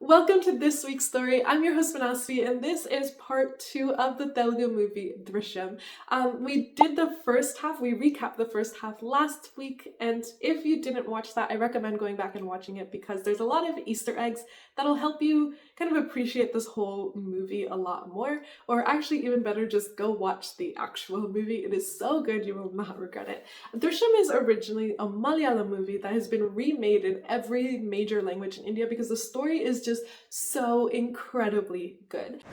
Welcome to this week's story. I'm your host Manasvi, and this is part 2 of the Telugu movie Drushyam. We did the first half, we recapped the first half last week, and if you didn't watch that, I recommend going back and watching it because there's a lot of Easter eggs that'll help you kind of appreciate this whole movie a lot more, or actually even better, just go watch the actual movie. It is so good, you will not regret it. Drushyam is originally a Malayalam movie that has been remade in every major language in India because the story is just so incredibly good.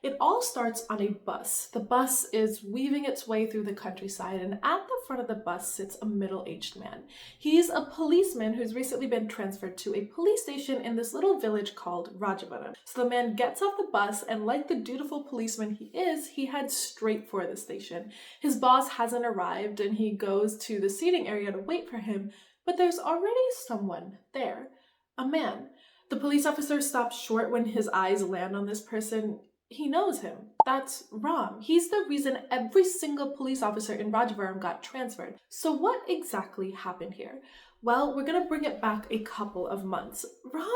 It all starts on a bus. The bus is weaving its way through the countryside, and at the front of the bus sits a middle-aged man. He's a policeman who's recently been transferred to a police station in this little village called Rajavaram. So the man gets off the bus, and like the dutiful policeman he is, he heads straight for the station. His boss hasn't arrived, and he goes to the seating area to wait for him, but there's already someone there. A man. The police officer stops short when his eyes land on this person. He knows him. That's Ram. He's the reason every single police officer in Rajavaram got transferred. So what exactly happened here? Well, we're gonna bring it back a couple of months. Ram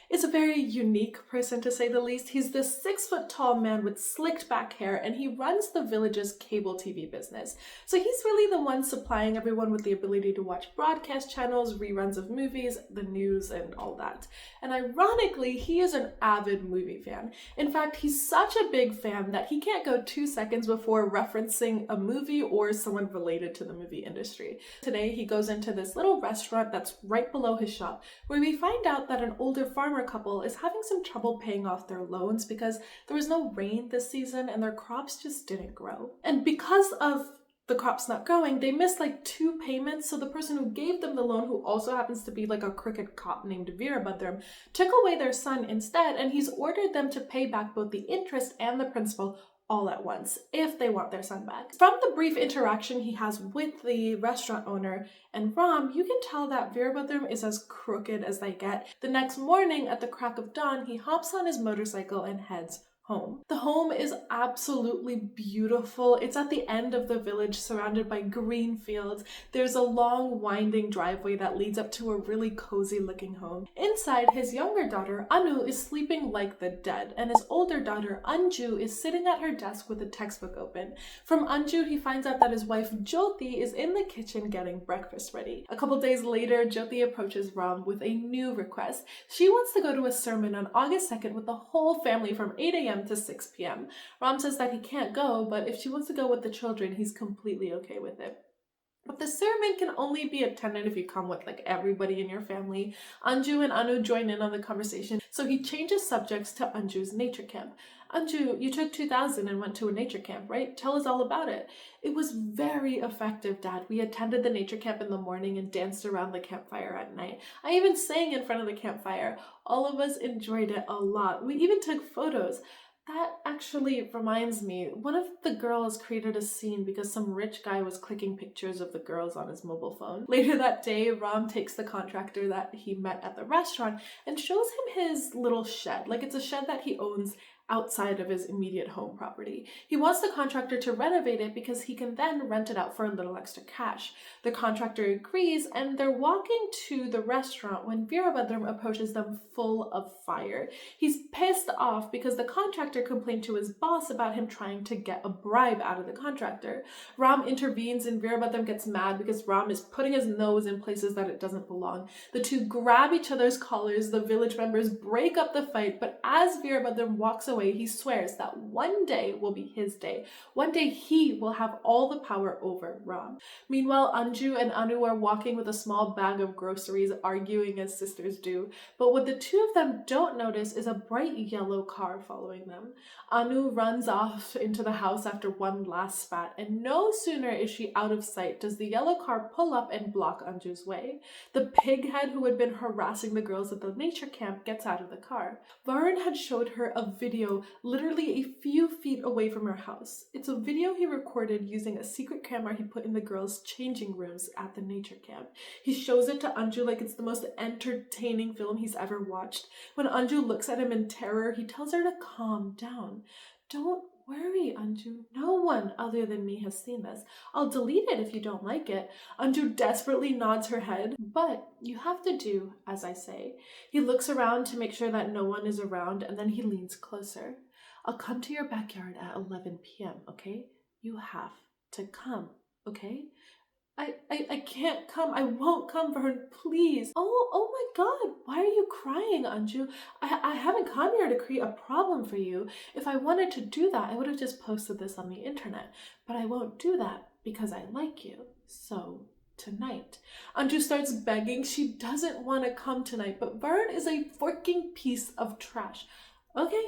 is a very unique person, to say the least. He's this 6-foot-tall man with slicked back hair, and he runs the village's cable TV business. So he's really the one supplying everyone with the ability to watch broadcast channels, reruns of movies, the news, and all that. And ironically, he is an avid movie fan. In fact, he's such a big fan that he can't go 2 seconds before referencing a movie or someone related to the movie industry. Today, he goes into this little restaurant that's right below his shop, where we find out that an older farmer couple is having some trouble paying off their loans because there was no rain this season and their crops just didn't grow. And because of the crops not growing, they missed like 2 payments, so the person who gave them the loan, who also happens to be like a crooked cop named Veerabhadram, took away their son instead, and he's ordered them to pay back both the interest and the principal all at once, if they want their son back. From the brief interaction he has with the restaurant owner and Ram, you can tell that Veerabhadram is as crooked as they get. The next morning, at the crack of dawn, he hops on his motorcycle and heads home. The home is absolutely beautiful. It's at the end of the village, surrounded by green fields. There's a long winding driveway that leads up to a really cozy looking home. Inside, his younger daughter Anu is sleeping like the dead, and his older daughter Anju is sitting at her desk with a textbook open. From Anju, he finds out that his wife Jyoti is in the kitchen getting breakfast ready. A couple days later, Jyoti approaches Ram with a new request. She wants to go to a sermon on August 2nd with the whole family from 8 a.m. to 6 p.m. Ram says that he can't go, but if she wants to go with the children, he's completely okay with it. But the sermon can only be attended if you come with like everybody in your family. Anju and Anu join in on the conversation, so he changes subjects to Anju's nature camp. Anju, you took 2000 and went to a nature camp, right? Tell us all about it. It was very effective, Dad. We attended the nature camp in the morning and danced around the campfire at night. I even sang in front of the campfire. All of us enjoyed it a lot. We even took photos. That actually reminds me, one of the girls created a scene because some rich guy was clicking pictures of the girls on his mobile phone. Later that day, Ram takes the contractor that he met at the restaurant and shows him his little shed. Like, it's a shed that he owns outside of his immediate home property. He wants the contractor to renovate it because he can then rent it out for a little extra cash. The contractor agrees, and they're walking to the restaurant when Veerabhadram approaches them full of fire. He's pissed off because the contractor complained to his boss about him trying to get a bribe out of the contractor. Ram intervenes, and Veerabhadram gets mad because Ram is putting his nose in places that it doesn't belong. The two grab each other's collars, the village members break up the fight, but as Veerabhadram walks away, he swears that one day will be his day. One day he will have all the power over Ram. Meanwhile, Anju and Anu are walking with a small bag of groceries, arguing as sisters do. But what the two of them don't notice is a bright yellow car following them. Anu runs off into the house after one last spat, and no sooner is she out of sight does the yellow car pull up and block Anju's way. The pighead who had been harassing the girls at the nature camp gets out of the car. Varun had showed her a video literally a few feet away from her house. It's a video he recorded using a secret camera he put in the girls' changing rooms at the nature camp. He shows it to Anju like it's the most entertaining film he's ever watched. When Anju looks at him in terror, he tells her to calm down. Don't worry, Anju. No one other than me has seen this. I'll delete it if you don't like it. Anju desperately nods her head. But you have to do as I say. He looks around to make sure that no one is around, and then he leans closer. I'll come to your backyard at 11 p.m., okay? You have to come, okay? I can't come. I won't come, Vern, please. Oh my God. Why are you crying, Anju? I haven't come here to create a problem for you. If I wanted to do that, I would have just posted this on the internet. But I won't do that because I like you. So tonight. Anju starts begging. She doesn't want to come tonight, but Vern is a freaking piece of trash. Okay,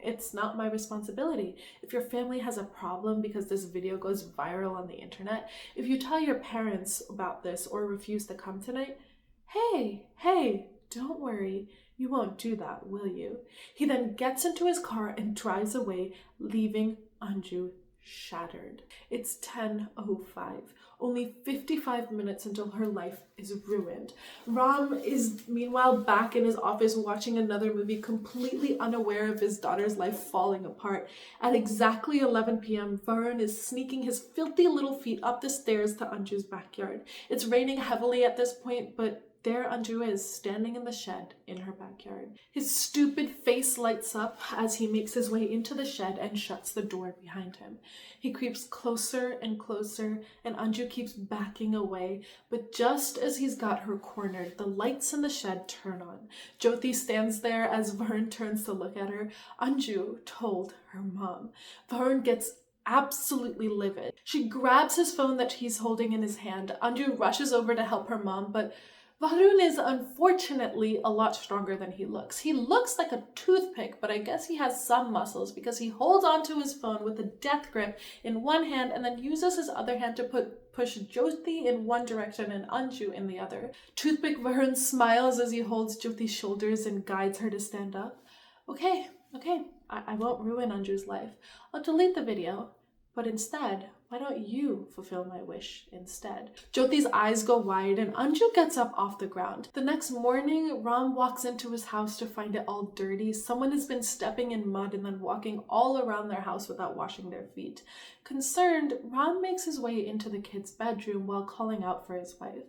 it's not my responsibility. If your family has a problem because this video goes viral on the internet, if you tell your parents about this or refuse to come tonight, hey, don't worry. You won't do that, will you? He then gets into his car and drives away, leaving Anju shattered. It's 10:05. Only 55 minutes until her life is ruined. Ram is meanwhile back in his office watching another movie, completely unaware of his daughter's life falling apart. At exactly 11 p.m., Varun is sneaking his filthy little feet up the stairs to Anju's backyard. It's raining heavily at this point, but there Anju is, standing in the shed in her backyard. His stupid face lights up as he makes his way into the shed and shuts the door behind him. He creeps closer and closer, and Anju keeps backing away, but just as he's got her cornered, the lights in the shed turn on. Jyoti stands there as Varun turns to look at her. Anju told her mom. Varun gets absolutely livid. She grabs his phone that he's holding in his hand. Anju rushes over to help her mom, but Varun is unfortunately a lot stronger than he looks. He looks like a toothpick, but I guess he has some muscles because he holds onto his phone with a death grip in one hand and then uses his other hand to push Jyoti in one direction and Anju in the other. Toothpick Varun smiles as he holds Jyoti's shoulders and guides her to stand up. Okay, I won't ruin Anju's life. I'll delete the video, but instead, why don't you fulfill my wish instead? Jyoti's eyes go wide and Anju gets up off the ground. The next morning, Ram walks into his house to find it all dirty. Someone has been stepping in mud and then walking all around their house without washing their feet. Concerned, Ram makes his way into the kid's bedroom while calling out for his wife.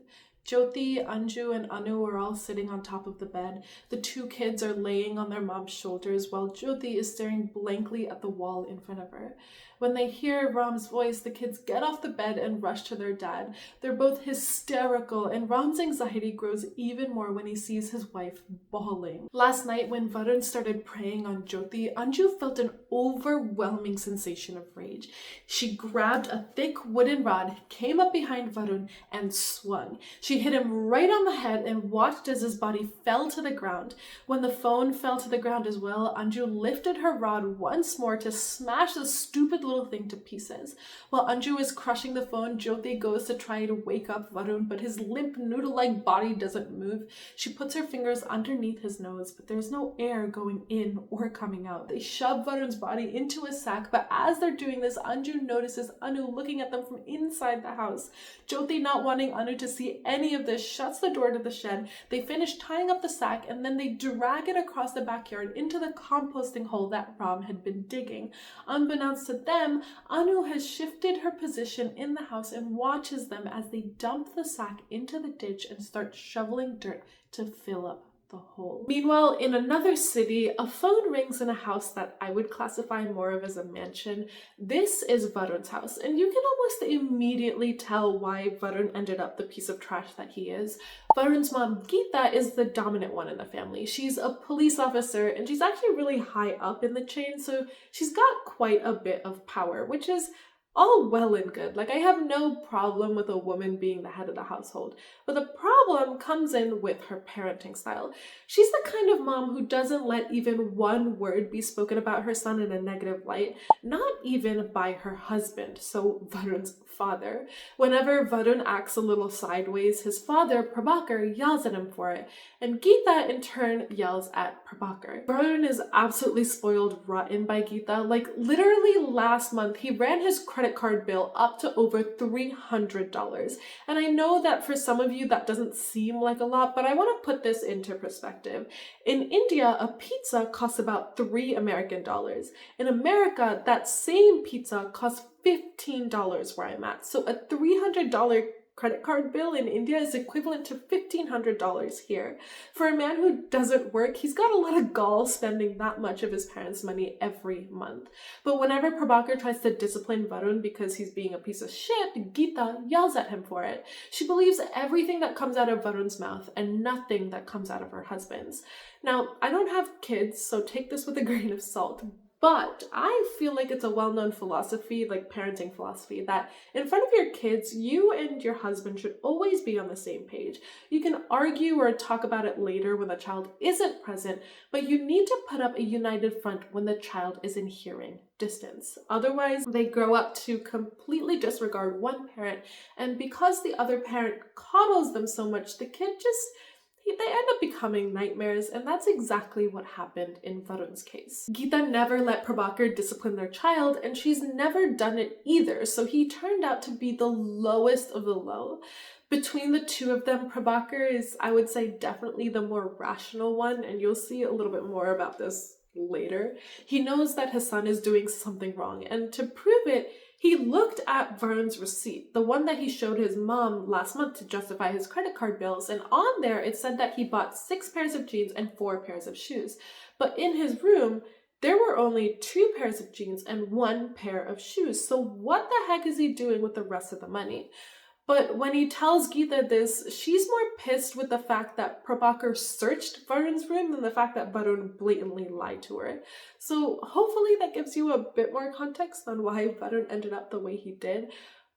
Jyoti, Anju, and Anu are all sitting on top of the bed. The two kids are laying on their mom's shoulders while Jyoti is staring blankly at the wall in front of her. When they hear Ram's voice, the kids get off the bed and rush to their dad. They're both hysterical, and Ram's anxiety grows even more when he sees his wife bawling. Last night, when Varun started preying on Jyoti, Anju felt an overwhelming sensation of rage. She grabbed a thick wooden rod, came up behind Varun, and swung. She hit him right on the head and watched as his body fell to the ground. When the phone fell to the ground as well, Anju lifted her rod once more to smash the stupid little thing to pieces. While Anju is crushing the phone, Jyoti goes to try to wake up Varun, but his limp noodle-like body doesn't move. She puts her fingers underneath his nose, but there's no air going in or coming out. They shove Varun's body into a sack, but as they're doing this, Anju notices Anu looking at them from inside the house. Jyoti, not wanting Anu to see any of this, shuts the door to the shed. They finish tying up the sack, and then they drag it across the backyard into the composting hole that Ram had been digging. Unbeknownst to them, Anu has shifted her position in the house and watches them as they dump the sack into the ditch and start shoveling dirt to fill up the hole. Meanwhile, in another city, a phone rings in a house that I would classify more of as a mansion. This is Varun's house, and you can almost immediately tell why Varun ended up the piece of trash that he is. Varun's mom, Geeta, is the dominant one in the family. She's a police officer, and she's actually really high up in the chain, so she's got quite a bit of power, which is all well and good. Like, I have no problem with a woman being the head of the household, but the problem comes in with her parenting style. She's the kind of mom who doesn't let even one word be spoken about her son in a negative light, not even by her husband, so Varun's father. Whenever Varun acts a little sideways, his father, Prabhakar, yells at him for it, and Geeta in turn yells at Prabhakar. Varun is absolutely spoiled rotten by Geeta. Like, literally last month, he ran his credit credit card bill up to over $300. And I know that for some of you that doesn't seem like a lot, but I want to put this into perspective. In India, a pizza costs about $3 American. In America, that same pizza costs $15 where I'm at. So a $300 credit card bill in India is equivalent to $1,500 here. For a man who doesn't work, he's got a lot of gall spending that much of his parents' money every month. But whenever Prabhakar tries to discipline Varun because he's being a piece of shit, Geeta yells at him for it. She believes everything that comes out of Varun's mouth and nothing that comes out of her husband's. Now, I don't have kids, so take this with a grain of salt. But I feel like it's a well-known philosophy, like parenting philosophy, that in front of your kids, you and your husband should always be on the same page. You can argue or talk about it later when the child isn't present, but you need to put up a united front when the child is in hearing distance. Otherwise, they grow up to completely disregard one parent, and because the other parent coddles them so much, the kid they end up becoming nightmares, and that's exactly what happened in Varun's case. Geeta never let Prabhakar discipline their child, and she's never done it either, so he turned out to be the lowest of the low. Between the two of them, Prabhakar is, I would say, definitely the more rational one, and you'll see a little bit more about this later. He knows that his son is doing something wrong, and to prove it, he looked at Varun's receipt, the one that he showed his mom last month to justify his credit card bills, and on there it said that he bought 6 pairs of jeans and 4 pairs of shoes. But in his room, there were only 2 pairs of jeans and 1 pair of shoes. So what the heck is he doing with the rest of the money? But when he tells Geeta this, she's more pissed with the fact that Prabhakar searched Varun's room than the fact that Varun blatantly lied to her. So hopefully that gives you a bit more context on why Varun ended up the way he did.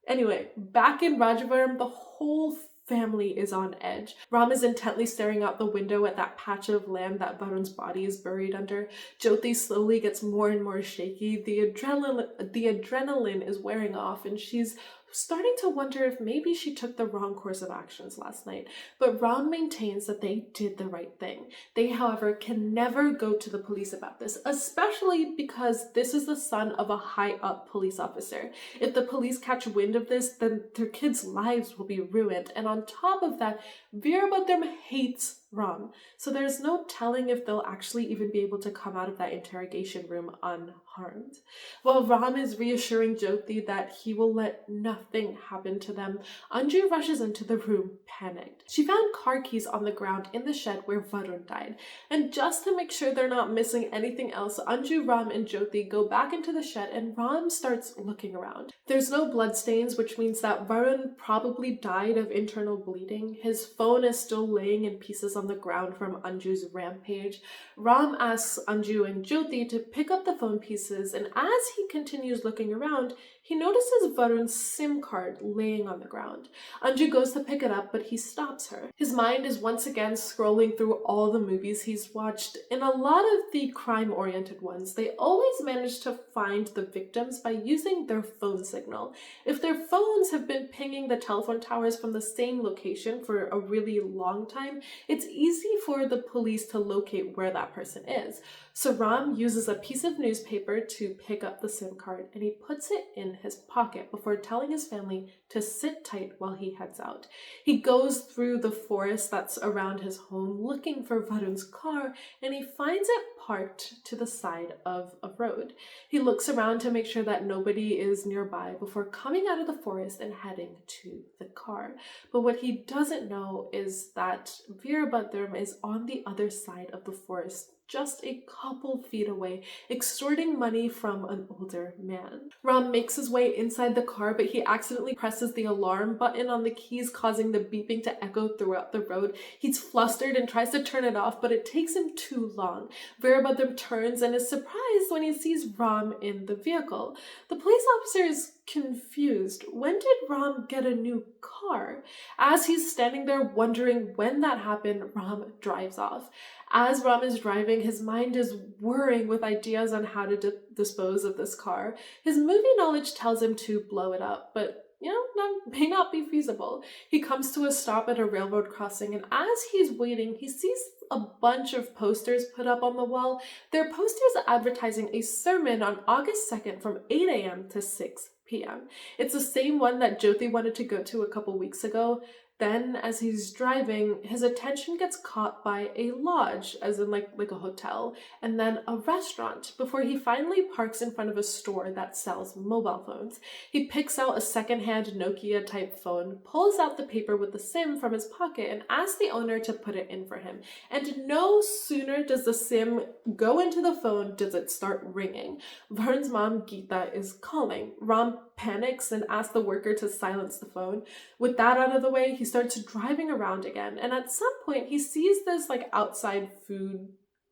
Anyway, back in Rajavaram, the whole family is on edge. Ram is intently staring out the window at that patch of land that Varun's body is buried under. Jyoti slowly gets more and more shaky. The adrenaline is wearing off, and she's starting to wonder if maybe she took the wrong course of actions last night. But Ram maintains that they did the right thing. They, however, can never go to the police about this, especially because this is the son of a high-up police officer. If the police catch wind of this, then their kids' lives will be ruined. And on top of that, Veerabhadram hates Ram. So there's no telling if they'll actually even be able to come out of that interrogation room unharmed. While Ram is reassuring Jyoti that he will let nothing happen to them, Anju rushes into the room, panicked. She found car keys on the ground in the shed where Varun died, and just to make sure they're not missing anything else, Anju, Ram, and Jyoti go back into the shed, and Ram starts looking around. There's no bloodstains, which means that Varun probably died of internal bleeding. His phone is still laying in pieces on the ground from Anju's rampage. Ram asks Anju and Jyoti to pick up the phone pieces, and as he continues looking around, he notices Varun's SIM card laying on the ground. Anju goes to pick it up, but he stops her. His mind is once again scrolling through all the movies he's watched. In a lot of the crime-oriented ones, they always manage to find the victims by using their phone signal. If their phones have been pinging the telephone towers from the same location for a really long time, it's easy for the police to locate where that person is. So Ram uses a piece of newspaper to pick up the SIM card, and he puts it in his pocket before telling his family to sit tight while he heads out. He goes through the forest that's around his home looking for Varun's car, and he finds it parked to the side of a road. He looks around to make sure that nobody is nearby before coming out of the forest and heading to the car. But what he doesn't know is that Veerabhadram is on the other side of the forest, just a couple feet away, extorting money from an older man. Ram makes his way inside the car, but he accidentally presses the alarm button on the keys, causing the beeping to echo throughout the road. He's flustered and tries to turn it off, but it takes him too long. Veerabhadram turns and is surprised when he sees Ram in the vehicle. The police officer is confused. When did Ram get a new car? As he's standing there wondering when that happened, Ram drives off. As Ram is driving, his mind is whirring with ideas on how to dispose of this car. His movie knowledge tells him to blow it up, but that may not be feasible. He comes to a stop at a railroad crossing, and as he's waiting, he sees a bunch of posters put up on the wall. They're posters advertising a sermon on August 2nd from 8 a.m. to 6 p.m. p.m. It's the same one that Jyoti wanted to go to a couple weeks ago. Then, as he's driving, his attention gets caught by a lodge, as in like a hotel, and then a restaurant, before he finally parks in front of a store that sells mobile phones. He picks out a secondhand Nokia-type phone, pulls out the paper with the SIM from his pocket, and asks the owner to put it in for him. And no sooner does the SIM go into the phone does it start ringing. Varun's mom, Geeta, is calling. Ram panics and asks the worker to silence the phone. With that out of the way, he starts driving around again, and at some point he sees this like outside food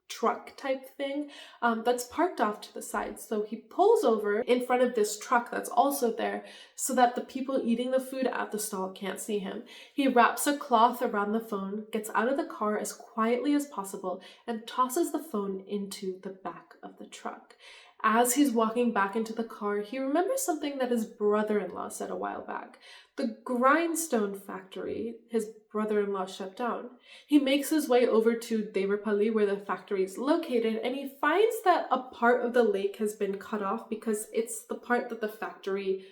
truck type thing that's parked off to the side. So he pulls over in front of this truck that's also there so that the people eating the food at the stall can't see him. He wraps a cloth around the phone, gets out of the car as quietly as possible, and tosses the phone into the back of the truck. As he's walking back into the car, he remembers something that his brother-in-law said a while back. The grindstone factory his brother-in-law shut down. He makes his way over to Devarpalli, where the factory is located, and he finds that a part of the lake has been cut off because it's the part that the factory,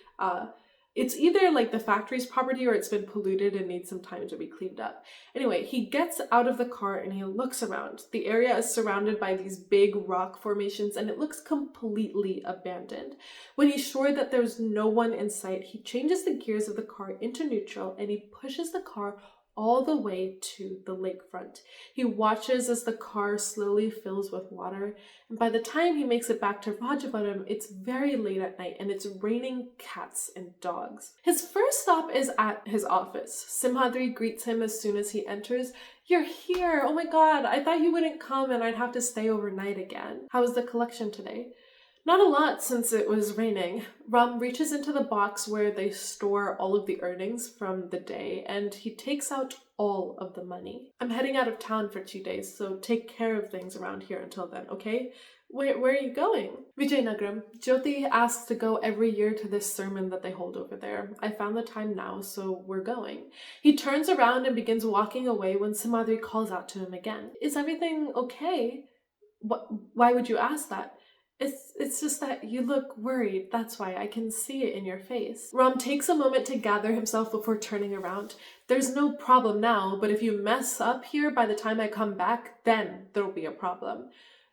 it's either like the factory's property or it's been polluted and needs some time to be cleaned up. Anyway, he gets out of the car and he looks around. The area is surrounded by these big rock formations and it looks completely abandoned. When he's sure that there's no one in sight, he changes the gears of the car into neutral and he pushes the car all the way to the lakefront. He watches as the car slowly fills with water, and by the time he makes it back to Rajavaram, it's very late at night and it's raining cats and dogs. His first stop is at his office. Simhadri greets him as soon as he enters. "You're here! Oh my god, I thought you wouldn't come and I'd have to stay overnight again. How was the collection today?" "Not a lot since it was raining." Ram reaches into the box where they store all of the earnings from the day and he takes out all of the money. "I'm heading out of town for 2 days, so take care of things around here until then, okay? Where are you going?" "Vijayanagaram. Jyoti asks to go every year to this sermon that they hold over there. I found the time now, so we're going." He turns around and begins walking away when Simhadri calls out to him again. "Is everything okay?" Why would you ask that?" It's just that you look worried, that's why. I can see it in your face." Ram takes a moment to gather himself before turning around. "There's no problem now, but if you mess up here by the time I come back, then there'll be a problem.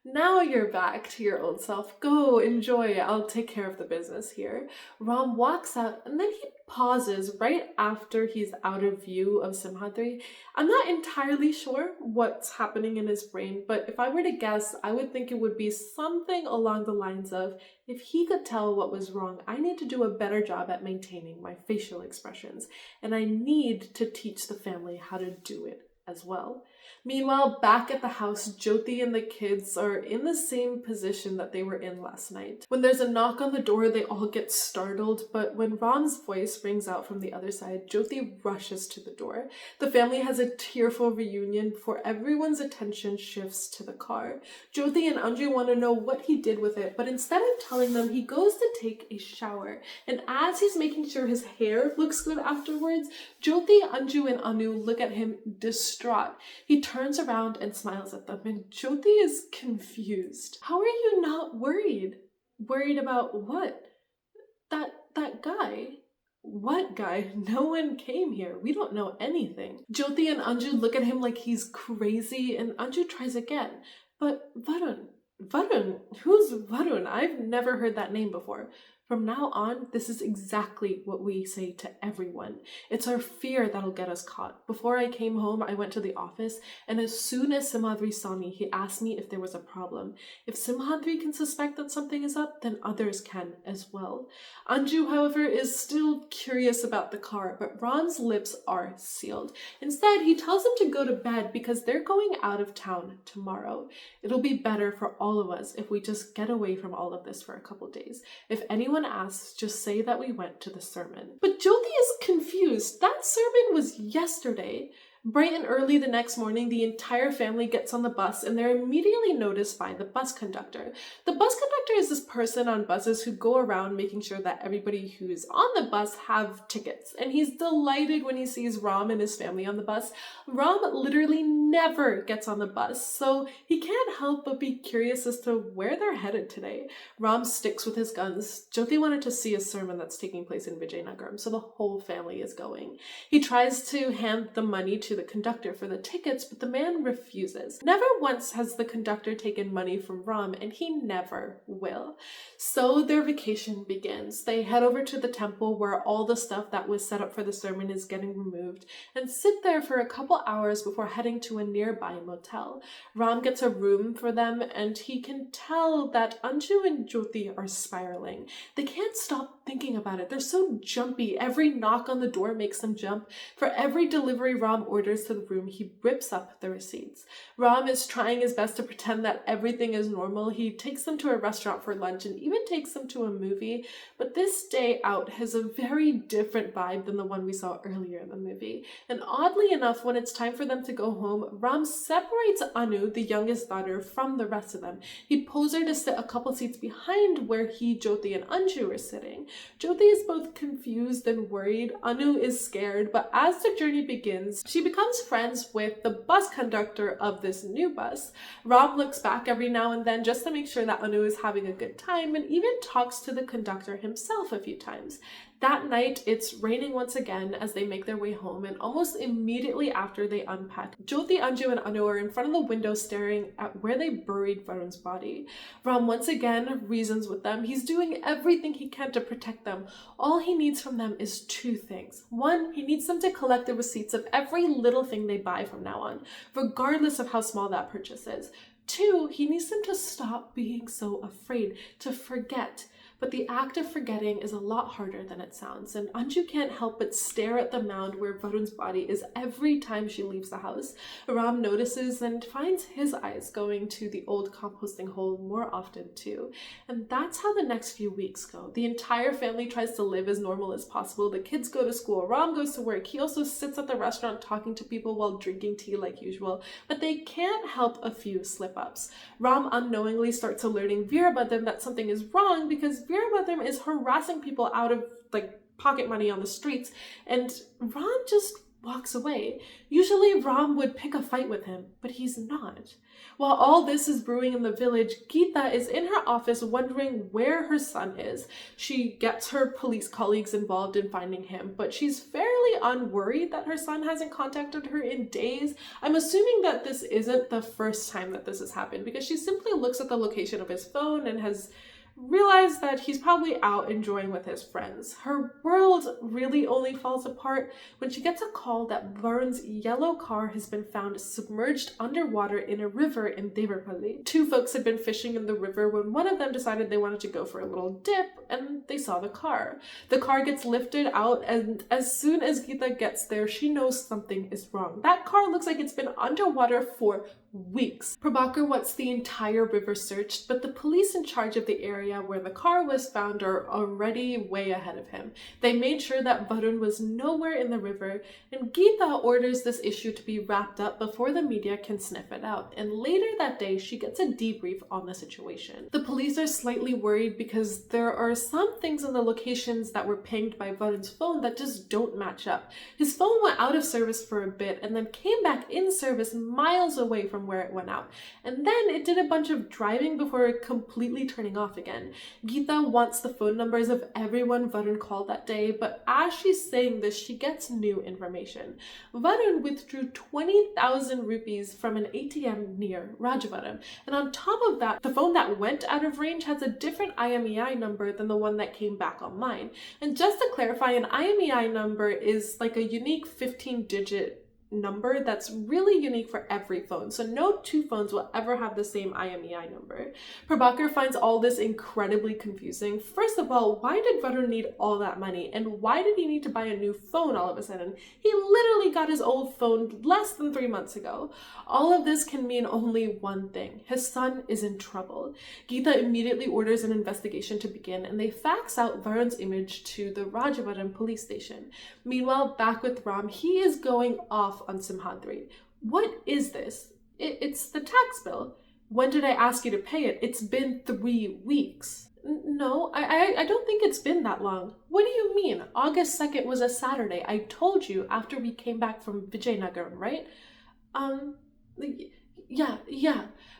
Now you're back to your old self. Go, enjoy. I'll take care of the business here." Ram walks out and then he pauses right after he's out of view of Simhadri. I'm not entirely sure what's happening in his brain, but if I were to guess, I would think it would be something along the lines of, if he could tell what was wrong, I need to do a better job at maintaining my facial expressions, and I need to teach the family how to do it as well. Meanwhile, back at the house, Jyoti and the kids are in the same position that they were in last night. When there's a knock on the door, they all get startled, but when Ram's voice rings out from the other side, Jyoti rushes to the door. The family has a tearful reunion before everyone's attention shifts to the car. Jyoti and Anju want to know what he did with it, but instead of telling them, he goes to take a shower. And as he's making sure his hair looks good afterwards, Jyoti, Anju, and Anu look at him distraught. He turns around and smiles at them, and Jyoti is confused. "How are you not worried?" "Worried about what?" That guy." "What guy? No one came here. We don't know anything." Jyoti and Anju look at him like he's crazy, and Anju tries again. "But Varun. Varun? Who's Varun? I've never heard that name before." From now on, this is exactly what we say to everyone. It's our fear that'll get us caught. Before I came home, I went to the office, and as soon as Simhadri saw me, he asked me if there was a problem. If Simhadri can suspect that something is up, then others can as well. Anju, however, is still curious about the car, but Ram's lips are sealed. Instead, he tells him to go to bed because they're going out of town tomorrow. It'll be better for all of us if we just get away from all of this for a couple days. If anyone asks, just say that we went to the sermon. But Jyoti is confused. That sermon was yesterday. Bright and early the next morning, the entire family gets on the bus and they're immediately noticed by the bus conductor. The bus conductor conductor is this person on buses who go around making sure that everybody who's on the bus have tickets. And he's delighted when he sees Ram and his family on the bus. Ram literally never gets on the bus, so he can't help but be curious as to where they're headed today. Ram sticks with his guns. Jyoti wanted to see a sermon that's taking place in Vijayanagaram, so the whole family is going. He tries to hand the money to the conductor for the tickets, but the man refuses. Never once has the conductor taken money from Ram, and he never will. So their vacation begins. They head over to the temple where all the stuff that was set up for the sermon is getting removed, and sit there for a couple hours before heading to a nearby motel. Ram gets a room for them, and he can tell that Anju and Jyoti are spiraling. They can't stop thinking about it. They're so jumpy. Every knock on the door makes them jump. For every delivery Ram orders to the room, he rips up the receipts. Ram is trying his best to pretend that everything is normal. He takes them to a restaurant for lunch and even takes them to a movie. But this day out has a very different vibe than the one we saw earlier in the movie. And oddly enough, when it's time for them to go home, Ram separates Anu, the youngest daughter, from the rest of them. He pulls her to sit a couple seats behind where he, Jyoti, and Anju are sitting. Jyoti is both confused and worried. Anu is scared, but as the journey begins, she becomes friends with the bus conductor of this new bus. Ram looks back every now and then just to make sure that Anu is having a good time, and even talks to the conductor himself a few times. That night, it's raining once again as they make their way home, and almost immediately after they unpack, Jyoti, Anju, and Anu are in front of the window staring at where they buried Varun's body. Ram once again reasons with them. He's doing everything he can to protect them. All he needs from them is two things. One, he needs them to collect the receipts of every little thing they buy from now on, regardless of how small that purchase is. Two, he needs them to stop being so afraid, to forget. But the act of forgetting is a lot harder than it sounds, and Anju can't help but stare at the mound where Varun's body is every time she leaves the house. Ram notices and finds his eyes going to the old composting hole more often too. And that's how the next few weeks go. The entire family tries to live as normal as possible. The kids go to school, Ram goes to work, he also sits at the restaurant talking to people while drinking tea like usual, but they can't help a few slip-ups. Ram unknowingly starts alerting Veerabhadram that something is wrong because Veerabhadram is harassing people out of pocket money on the streets, and Ram just walks away. Usually Ram would pick a fight with him, but he's not. While all this is brewing in the village, Geeta is in her office wondering where her son is. She gets her police colleagues involved in finding him, but she's fairly unworried that her son hasn't contacted her in days. I'm assuming that this isn't the first time that this has happened, because she simply looks at the location of his phone and has realize that he's probably out enjoying with his friends. Her world really only falls apart when she gets a call that Varun's yellow car has been found submerged underwater in a river in Devarpalli. Two folks had been fishing in the river when one of them decided they wanted to go for a little dip, and they saw the car. The car gets lifted out, and as soon as Geeta gets there, she knows something is wrong. That car looks like it's been underwater for weeks. Prabhakar wants the entire river searched, but the police in charge of the area where the car was found are already way ahead of him. They made sure that Varun was nowhere in the river, and Geeta orders this issue to be wrapped up before the media can sniff it out, and later that day she gets a debrief on the situation. The police are slightly worried because there are some things in the locations that were pinged by Varun's phone that just don't match up. His phone went out of service for a bit and then came back in service miles away from where it went out, and then it did a bunch of driving before completely turning off again. Geeta wants the phone numbers of everyone Varun called that day, but as she's saying this, she gets new information. Varun withdrew 20,000 rupees from an ATM near Rajavaram, and on top of that, the phone that went out of range has a different IMEI number than the one that came back online. And just to clarify, an IMEI number is like a unique 15-digit number that's really unique for every phone, so no two phones will ever have the same IMEI number. Prabhakar finds all this incredibly confusing. First of all, why did Varun need all that money, and why did he need to buy a new phone all of a sudden? He literally got his old phone less than 3 months ago. All of this can mean only one thing: his son is in trouble. Geeta immediately orders an investigation to begin, and they fax out Varun's image to the Rajavaram police station. Meanwhile, back with Ram, he is going off on Simhadri. What is this? It's the tax bill. When did I ask you to pay it? It's been 3 weeks. No, I don't think it's been that long. What do you mean? August 2nd was a Saturday. I told you after we came back from Vijayanagar, right? Um, yeah.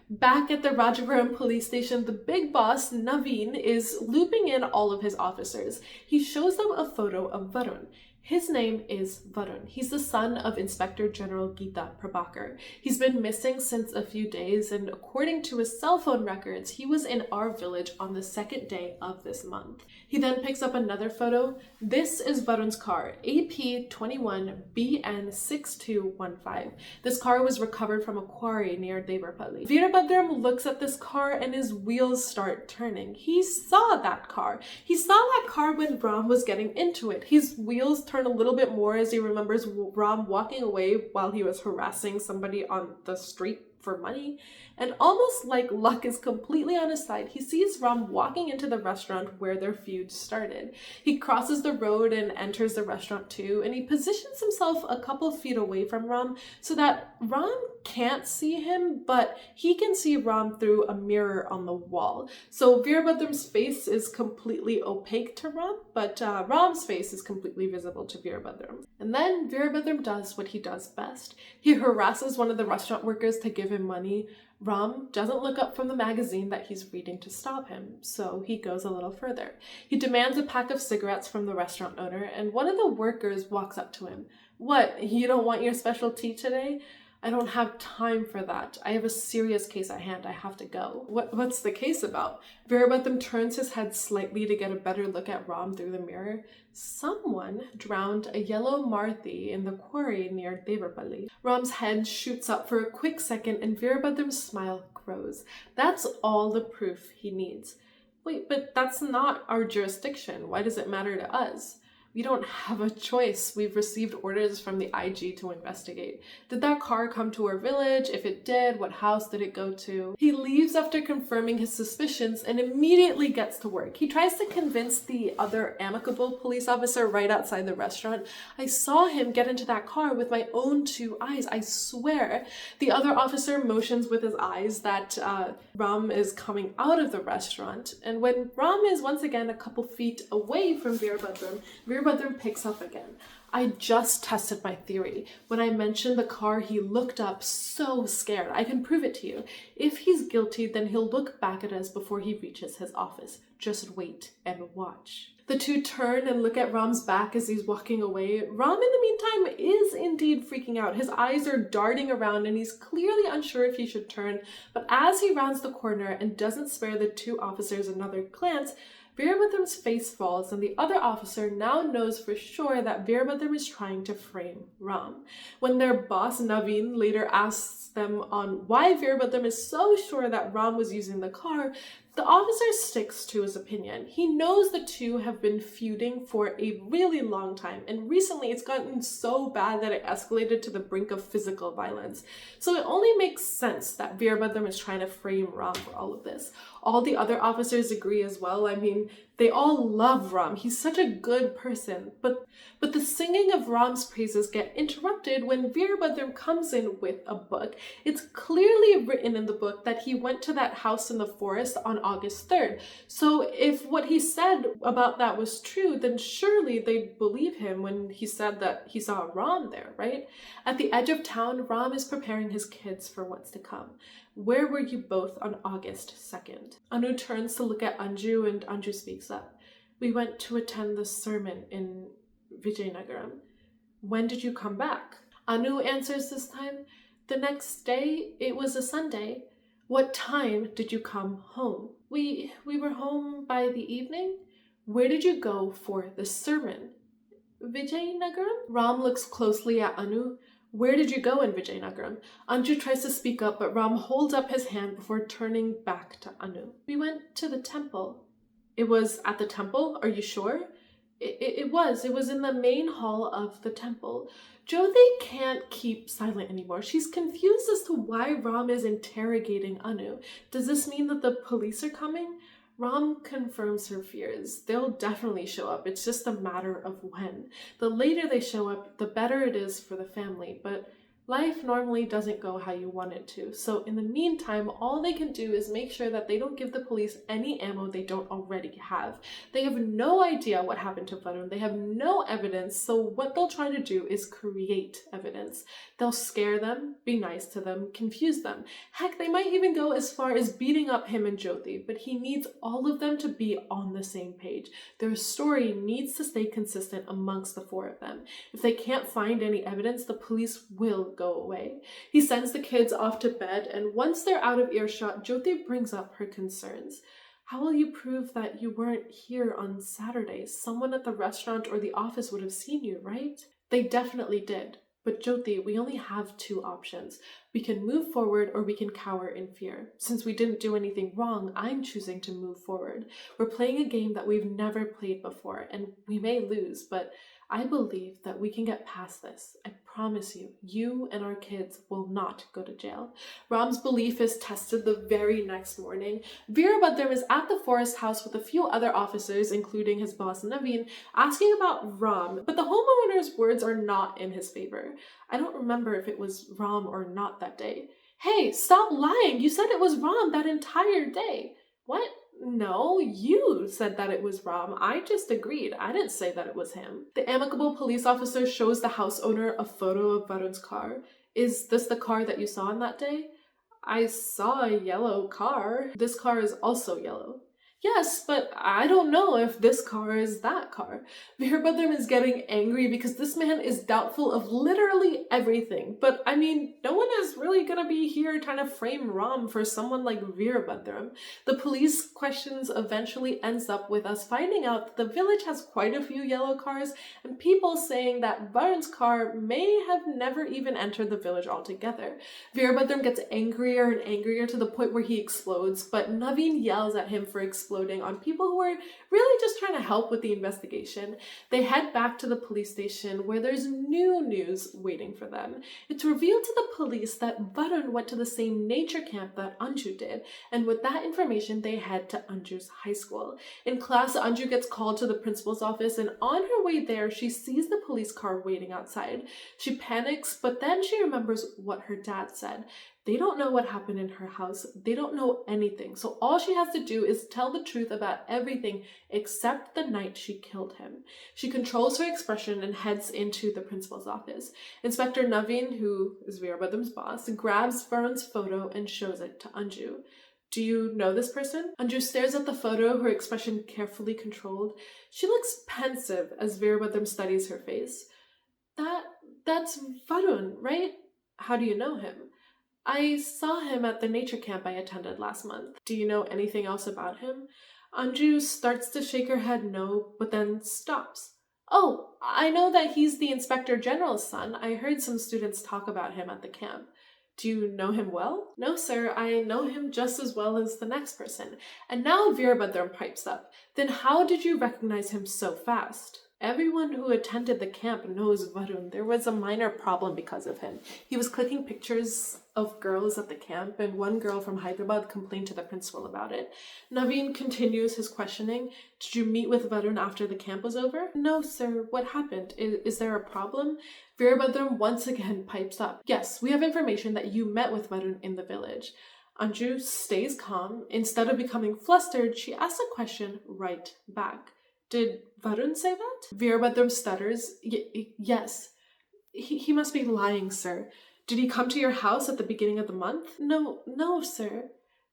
Back at the Rajapuram police station, the big boss, Naveen, is looping in all of his officers. He shows them a photo of Varun. His name is Varun. He's the son of Inspector General Geeta Prabhakar. He's been missing since a few days, and according to his cell phone records, he was in our village on the 2nd day of this month. He then picks up another photo. This is Varun's car, AP21BN6215. This car was recovered from a quarry near Devarpalli. Veerabhadram looks at this car and his wheels start turning. He saw that car. He saw that car when Ram was getting into it. His wheels turn a little bit more as he remembers Ram walking away while he was harassing somebody on the street for money. And almost like luck is completely on his side, he sees Ram walking into the restaurant where their feud started. He crosses the road and enters the restaurant too, and he positions himself a couple feet away from Ram so that Ram can't see him, but he can see Ram through a mirror on the wall. So Veerabhadram's face is completely opaque to Ram, but Ram's face is completely visible to Veerabhadram. And then Veerabhadram does what he does best. He harasses one of the restaurant workers to give him money. Ram doesn't look up from the magazine that he's reading to stop him, so he goes a little further. He demands a pack of cigarettes from the restaurant owner, and one of the workers walks up to him. What, you don't want your special tea today? I don't have time for that. I have a serious case at hand. I have to go. What's the case about? Veerabhadram turns his head slightly to get a better look at Ram through the mirror. Someone drowned a yellow Marthi in the quarry near Devarpalli. Ram's head shoots up for a quick second and Veerabhadram's smile grows. That's all the proof he needs. Wait, but that's not our jurisdiction. Why does it matter to us? We don't have a choice. We've received orders from the IG to investigate. Did that car come to our village? If it did, what house did it go to? He leaves after confirming his suspicions and immediately gets to work. He tries to convince the other amicable police officer right outside the restaurant. I saw him get into that car with my own 2 eyes, I swear. The other officer motions with his eyes that Ram is coming out of the restaurant. And when Ram is once again a couple feet away from Veerabhadram, Veerabhadram picks up again. I just tested my theory. When I mentioned the car, he looked up so scared. I can prove it to you. If he's guilty, then he'll look back at us before he reaches his office. Just wait and watch. The two turn and look at Ram's back as he's walking away. Ram, in the meantime, is indeed freaking out. His eyes are darting around and he's clearly unsure if he should turn. But as he rounds the corner and doesn't spare the 2 officers another glance, Veerabhadram's face falls, and the other officer now knows for sure that Veerabhadram is trying to frame Ram. When their boss, Naveen, later asks them on why Veerabhadram is so sure that Ram was using the car, the officer sticks to his opinion. He knows the two have been feuding for a really long time, and recently it's gotten so bad that it escalated to the brink of physical violence. So it only makes sense that Veerabhadram is trying to frame Ram for all of this. All the other officers agree as well. I mean, they all love Ram. He's such a good person. But the singing of Ram's praises get interrupted when Veerabhadram comes in with a book. It's clearly written in the book that he went to that house in the forest on August 3rd. So if what he said about that was true, then surely they'd believe him when he said that he saw Ram there, right? At the edge of town, Ram is preparing his kids for what's to come. Where were you both on August 2nd? Anu turns to look at Anju and Anju speaks up. We went to attend the sermon in Vijayanagaram. When did you come back? Anu answers this time. The next day, it was a Sunday. What time did you come home? We were home by the evening. Where did you go for the sermon? Vijayanagaram? Ram looks closely at Anu. Where did you go in Vijayanagaram? Anju tries to speak up, but Ram holds up his hand before turning back to Anu. We went to the temple. It was at the temple? Are you sure? It was. It was in the main hall of the temple. Jyoti can't keep silent anymore. She's confused as to why Ram is interrogating Anu. Does this mean that the police are coming? Ram confirms her fears. They'll definitely show up. It's just a matter of when. The later they show up, the better it is for the family. But Life normally doesn't go how you want it to, so in the meantime, all they can do is make sure that they don't give the police any ammo they don't already have. They have no idea what happened to Varun, they have no evidence, so what they'll try to do is create evidence. They'll scare them, be nice to them, confuse them. Heck, they might even go as far as beating up him and Jyoti, but he needs all of them to be on the same page. Their story needs to stay consistent amongst the four of them. If they can't find any evidence, the police will go away. He sends the kids off to bed, and once they're out of earshot, Jyoti brings up her concerns. How will you prove that you weren't here on Saturday? Someone at the restaurant or the office would have seen you, right? They definitely did. But Jyoti, we only have two options. We can move forward or we can cower in fear. Since we didn't do anything wrong, I'm choosing to move forward. We're playing a game that we've never played before, and we may lose, but I believe that we can get past this. I promise you, you and our kids will not go to jail. Ram's belief is tested the very next morning. Veerabhadram is at the forest house with a few other officers, including his boss Naveen, asking about Ram, but the homeowner's words are not in his favor. I don't remember if it was Ram or not that day. Hey, stop lying! You said it was Ram that entire day. What? No, you said that it was Ram. I just agreed. I didn't say that it was him. The amicable police officer shows the house owner a photo of Varun's car. Is this the car that you saw on that day? I saw a yellow car. This car is also yellow. Yes, but I don't know if this car is that car. Veerabhadram is getting angry because this man is doubtful of literally everything. But I mean, no one is really gonna be here trying to frame Ram for someone like Veerabhadram. The police questions eventually ends up with us finding out that the village has quite a few yellow cars and people saying that Varun's car may have never even entered the village altogether. Veerabhadram gets angrier and angrier to the point where he explodes, but Naveen yells at him for exploding on people who are really just trying to help with the investigation. They head back to the police station where there's new news waiting for them. It's revealed to the police that Varun went to the same nature camp that Anju did, and with that information they head to Anju's high school. In class, Anju gets called to the principal's office, and on her way there she sees the police car waiting outside. She panics, but then she remembers what her dad said. They don't know what happened in her house. They don't know anything. So all she has to do is tell the truth about everything except the night she killed him. She controls her expression and heads into the principal's office. Inspector Naveen, who is Veerabhadram's boss, grabs Varun's photo and shows it to Anju. Do you know this person? Anju stares at the photo, her expression carefully controlled. She looks pensive as Veerabhadram studies her face. That's Varun, right? How do you know him? I saw him at the nature camp I attended last month. Do you know anything else about him? Anju starts to shake her head no, but then stops. Oh, I know that he's the Inspector General's son. I heard some students talk about him at the camp. Do you know him well? No, sir, I know him just as well as the next person. And now Veerabhadram pipes up. Then how did you recognize him so fast? Everyone who attended the camp knows Varun. There was a minor problem because of him. He was clicking pictures of girls at the camp, and one girl from Hyderabad complained to the principal about it. Naveen continues his questioning. Did you meet with Varun after the camp was over? No, sir. What happened? Is there a problem? Veerabhadram once again pipes up. Yes, we have information that you met with Varun in the village. Anju stays calm. Instead of becoming flustered, she asks a question right back. Did Varun say that? Veerabhadram stutters. Yes. He must be lying, sir. Did he come to your house at the beginning of the month? No, sir.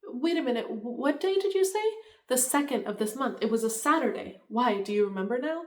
Wait a minute, what day did you say? The 2nd of this month. It was a Saturday. Why, do you remember now?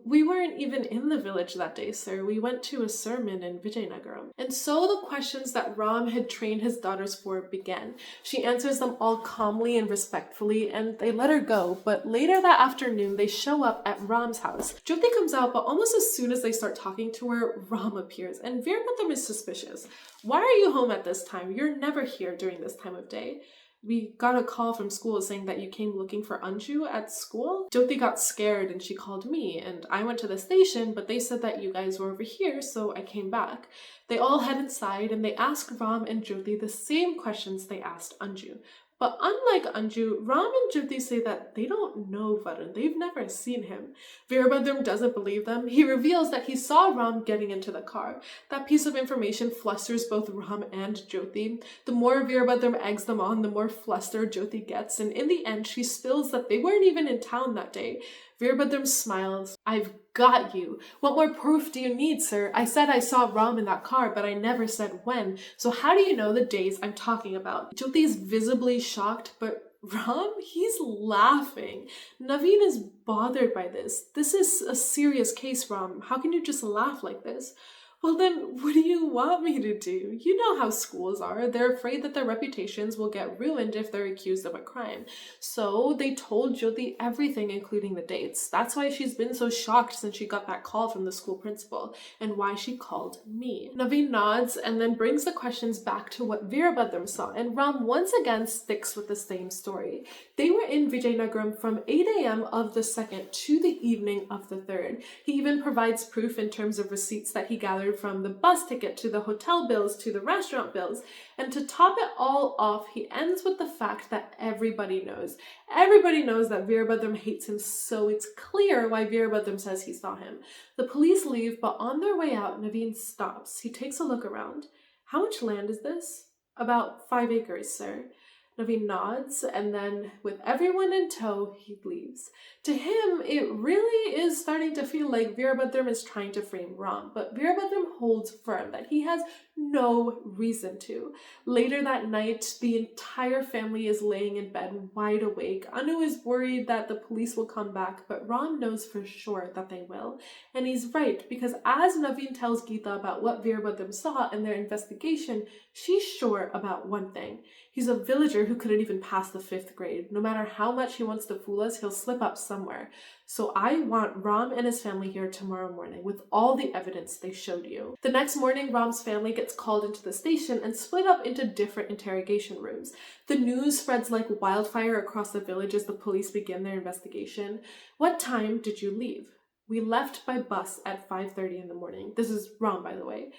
We weren't even in the village that day, sir. We went to a sermon in Vijayanagaram. And so the questions that Ram had trained his daughters for began. She answers them all calmly and respectfully, and they let her go. But later that afternoon, they show up at Ram's house. Jyoti comes out, but almost as soon as they start talking to her, Ram appears, and Veerabhadram is suspicious. Why are you home at this time? You're never here during this time of day. We got a call from school saying that you came looking for Anju at school. Jyoti got scared and she called me, and I went to the station, but they said that you guys were over here, so I came back. They all head inside and they ask Ram and Jyoti the same questions they asked Anju. But unlike Anju, Ram and Jyoti say that they don't know Varun. They've never seen him. Veerabhadram doesn't believe them. He reveals that he saw Ram getting into the car. That piece of information flusters both Ram and Jyoti. The more Veerabhadram eggs them on, the more flustered Jyoti gets, and in the end she spills that they weren't even in town that day. Veerabhadram smiles. "I've got you. What more proof do you need, sir? I said I saw Ram in that car, but I never said when. So how do you know the days I'm talking about?" Jyoti's visibly shocked, but Ram, he's laughing. Naveen is bothered by this. "This is a serious case, Ram. How can you just laugh like this?" "Well then, what do you want me to do? You know how schools are. They're afraid that their reputations will get ruined if they're accused of a crime. So they told Jyoti everything, including the dates. That's why she's been so shocked since she got that call from the school principal, and why she called me." Naveen nods and then brings the questions back to what Veerabhadram saw, and Ram once again sticks with the same story. They were in Vijayanagaram from 8 a.m. of the 2nd to the evening of the 3rd. He even provides proof in terms of receipts that he gathered from the bus ticket to the hotel bills to the restaurant bills. And to top it all off, he ends with the fact that everybody knows. Everybody knows that Veerabhadram hates him, so it's clear why Veerabhadram says he saw him. The police leave, but on their way out, Naveen stops. He takes a look around. "How much land is this?" "About 5 acres, sir." Naveen nods, and then, with everyone in tow, he leaves. To him, it really is starting to feel like Veerabhadram is trying to frame Ram, but Veerabhadram holds firm that he has no reason to. Later that night, the entire family is laying in bed wide awake. Anu is worried that the police will come back, but Ram knows for sure that they will. And he's right, because as Naveen tells Geeta about what Veerabhadram saw in their investigation, she's sure about one thing. He's a villager who couldn't even pass the 5th grade. No matter how much he wants to fool us, he'll slip up somewhere. So I want Ram and his family here tomorrow morning with all the evidence they showed you. The next morning, Ram's family gets called into the station and split up into different interrogation rooms. The news spreads like wildfire across the village as the police begin their investigation. "What time did you leave?" "We left by bus at 5:30 in the morning." This is Ram, by the way.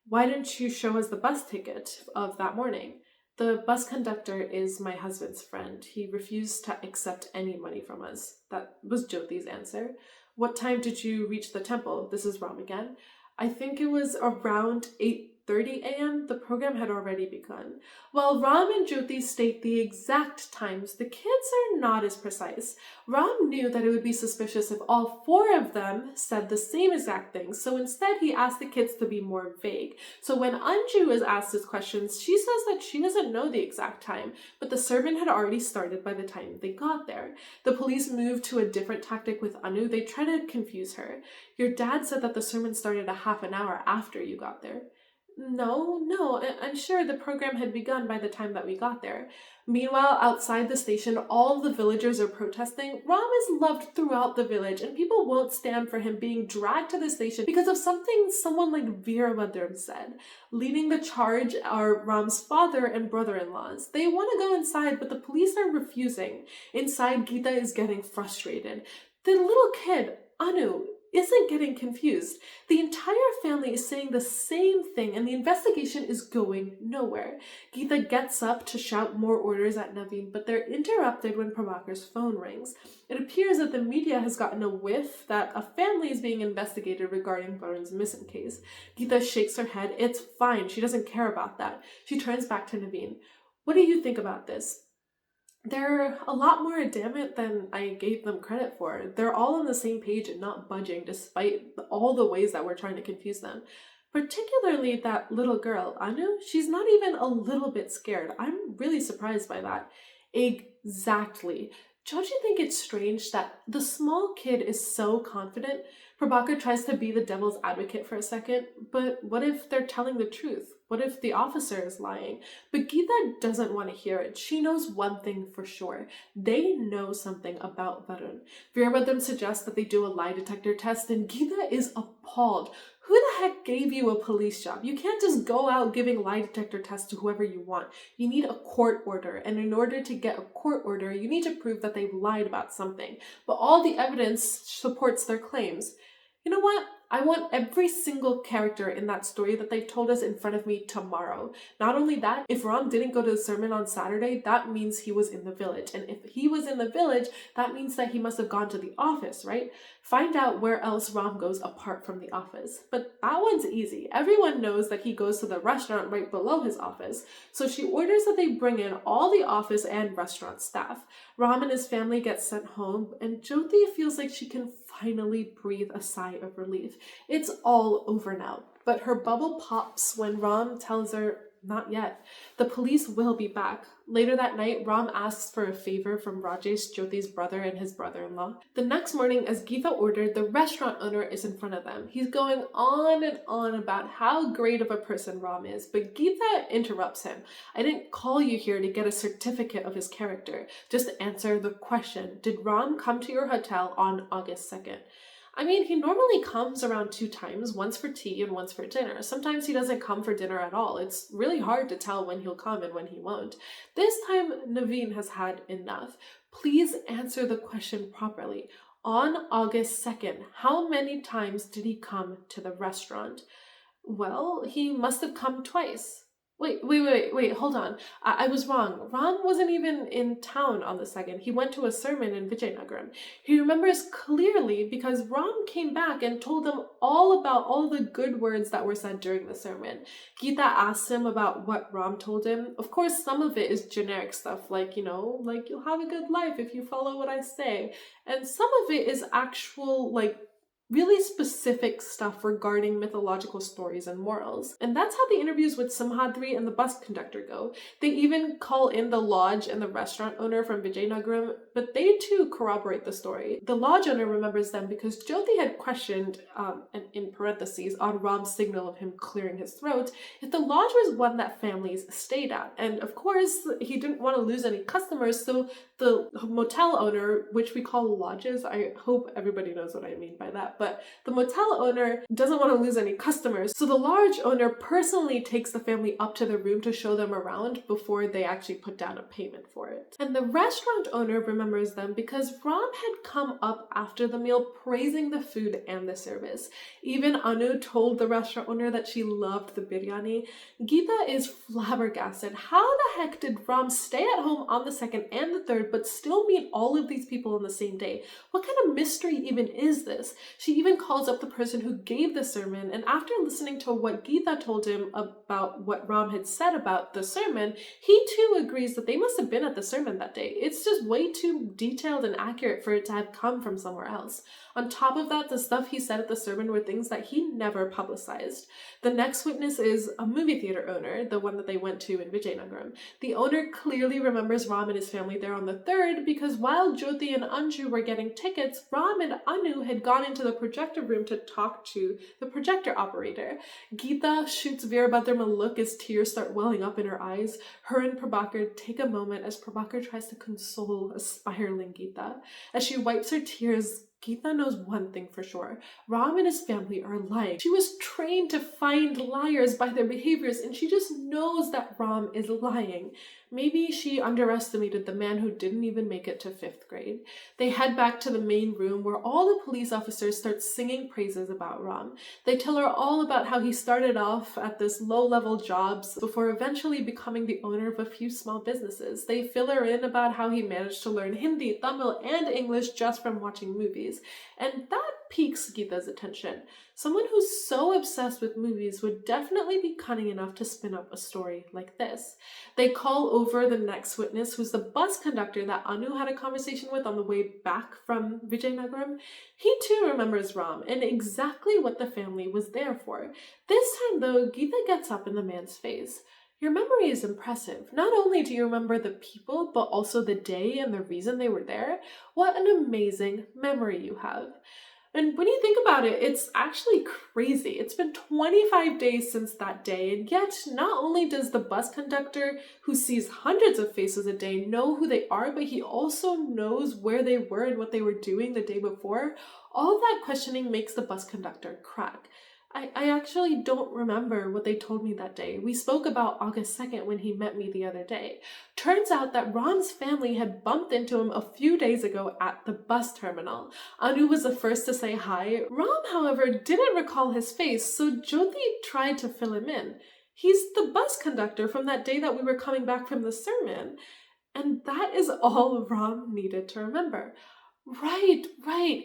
"Why didn't you show us the bus ticket of that morning?" "The bus conductor is my husband's friend. He refused to accept any money from us." That was Jyoti's answer. "What time did you reach the temple?" This is Ram again. "I think it was around 8:30 a.m. The program had already begun." While Ram and Jyoti state the exact times, the kids are not as precise. Ram knew that it would be suspicious if all 4 of them said the same exact thing, so instead he asked the kids to be more vague. So when Anju is asked his questions, she says that she doesn't know the exact time, but the sermon had already started by the time they got there. The police moved to a different tactic with Anu. They try to confuse her. "Your dad said that the sermon started a half an hour after you got there." No, I'm sure the program had begun by the time that we got there." Meanwhile, outside the station, all the villagers are protesting. Ram is loved throughout the village, and people won't stand for him being dragged to the station because of something someone like Veerabhadram said. Leading the charge are Ram's father and brother-in-laws. They want to go inside, but the police are refusing. Inside, Geeta is getting frustrated. The little kid, Anu, isn't getting confused. The entire family is saying the same thing, and the investigation is going nowhere. Geeta gets up to shout more orders at Naveen, but they're interrupted when Prabhakar's phone rings. It appears that the media has gotten a whiff that a family is being investigated regarding Varun's missing case. Geeta shakes her head. It's fine. She doesn't care about that. She turns back to Naveen. "What do you think about this?" "They're a lot more adamant than I gave them credit for. They're all on the same page and not budging despite all the ways that we're trying to confuse them. Particularly that little girl, Anu, she's not even a little bit scared. I'm really surprised by that." Exactly. Don't you think it's strange that the small kid is so confident? Prabhakar tries to be the devil's advocate for a second, but what if they're telling the truth? What if the officer is lying? But Geeta doesn't want to hear it. She knows one thing for sure. They know something about Varun. Veerabhadram suggests that they do a lie detector test, and Geeta is appalled. Who the heck gave you a police job? You can't just go out giving lie detector tests to whoever you want. You need a court order, and in order to get a court order, you need to prove that they've lied about something. But all the evidence supports their claims. You know what? I want every single character in that story that they told us in front of me tomorrow. Not only that, if Ram didn't go to the sermon on Saturday, that means he was in the village. And if he was in the village, that means that he must have gone to the office, right? Find out where else Ram goes apart from the office. But that one's easy. Everyone knows that he goes to the restaurant right below his office. So she orders that they bring in all the office and restaurant staff. Ram and his family get sent home, and Jyoti feels like she can finally breathe a sigh of relief. It's all over now, but her bubble pops when Ram tells her, not yet. The police will be back. Later that night, Ram asks for a favor from Rajesh, Jyoti's brother, and his brother-in-law. The next morning, as Geeta ordered, the restaurant owner is in front of them. He's going on and on about how great of a person Ram is, but Geeta interrupts him. I didn't call you here to get a certificate of his character. Just answer the question. Did Ram come to your hotel on August 2nd? I mean, he normally comes around 2 times, once for tea and once for dinner. Sometimes he doesn't come for dinner at all. It's really hard to tell when he'll come and when he won't. This time, Naveen has had enough. Please answer the question properly. On August 2nd, how many times did he come to the restaurant? Well, he must have come twice. Wait, hold on. I was wrong. Ram wasn't even in town on the 2nd. He went to a sermon in Vijayanagaram. He remembers clearly because Ram came back and told them all about all the good words that were said during the sermon. Geeta asked him about what Ram told him. Of course, some of it is generic stuff like, like you'll have a good life if you follow what I say. And some of it is actual, really specific stuff regarding mythological stories and morals. And that's how the interviews with Simhadri and the bus conductor go. They even call in the lodge and the restaurant owner from Vijayanagaram, but they too corroborate the story. The lodge owner remembers them because Jyoti had questioned, and in parentheses, on Ram's signal of him clearing his throat, if the lodge was one that families stayed at. And of course, he didn't want to lose any customers, so the motel owner, which we call lodges, I hope everybody knows what I mean by that, but the motel owner doesn't want to lose any customers, so the lodge owner personally takes the family up to the room to show them around before they actually put down a payment for it. And the restaurant owner remembers them because Ram had come up after the meal praising the food and the service. Even Anu told the restaurant owner that she loved the biryani. Geeta is flabbergasted. How the heck did Ram stay at home on the 2nd and the 3rd but still meet all of these people on the same day? What kind of mystery even is this? She even calls up the person who gave the sermon, and after listening to what Geeta told him about what Ram had said about the sermon, he too agrees that they must have been at the sermon that day. It's just way too detailed and accurate for it to have come from somewhere else. On top of that, the stuff he said at the sermon were things that he never publicized. The next witness is a movie theater owner, the one that they went to in Vijayanagaram. The owner clearly remembers Ram and his family there on the 3rd because while Jyoti and Anju were getting tickets, Ram and Anu had gone into the projector room to talk to the projector operator. Geeta shoots Veerabhadram a look as tears start welling up in her eyes. Her and Prabhakar take a moment as Prabhakar tries to console a spiraling Geeta. As she wipes her tears, Geeta knows one thing for sure. Ram and his family are lying. She was trained to find liars by their behaviors, and she just knows that Ram is lying. Maybe she underestimated the man who didn't even make it to 5th grade. They head back to the main room where all the police officers start singing praises about Ram. They tell her all about how he started off at this low-level jobs before eventually becoming the owner of a few small businesses. They fill her in about how he managed to learn Hindi, Tamil, and English just from watching movies. And that piques Geeta's attention. Someone who's so obsessed with movies would definitely be cunning enough to spin up a story like this. They call over the next witness, who's the bus conductor that Anu had a conversation with on the way back from Vijayanagaram. He too remembers Ram and exactly what the family was there for. This time though, Geeta gets up in the man's face. Your memory is impressive. Not only do you remember the people, but also the day and the reason they were there. What an amazing memory you have. And when you think about it, it's actually crazy. It's been 25 days since that day, and yet not only does the bus conductor, who sees hundreds of faces a day, know who they are, but he also knows where they were and what they were doing the day before. All of that questioning makes the bus conductor crack. I actually don't remember what they told me that day. We spoke about August 2nd when he met me the other day. Turns out that Ram's family had bumped into him a few days ago at the bus terminal. Anu was the first to say hi. Ram, however, didn't recall his face, so Jyoti tried to fill him in. He's the bus conductor from that day that we were coming back from the sermon. And that is all Ram needed to remember. Right.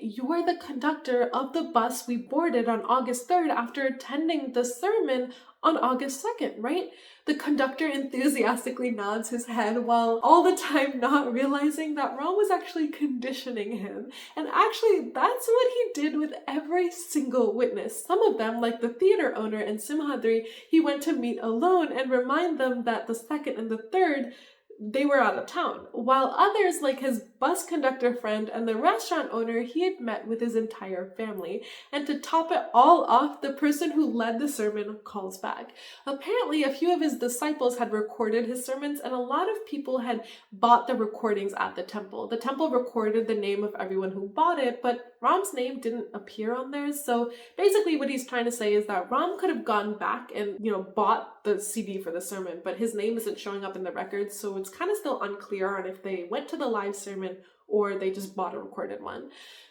You're the conductor of the bus we boarded on August 3rd after attending the sermon on August 2nd, right? The conductor enthusiastically nods his head while all the time not realizing that Ram was actually conditioning him. And actually, that's what he did with every single witness. Some of them, like the theater owner and Simhadri, he went to meet alone and remind them that the second and the third they were out of town, while others, like his bus conductor friend and the restaurant owner, he had met with his entire family. And to top it all off, the person who led the sermon calls back. Apparently, a few of his disciples had recorded his sermons, and a lot of people had bought the recordings at the temple. The temple recorded the name of everyone who bought it, but Ram's name didn't appear on there. So basically what he's trying to say is that Ram could have gone back and, bought the CD for the sermon, but his name isn't showing up in the records, so it's kind of still unclear on if they went to the live sermon or they just bought a recorded one.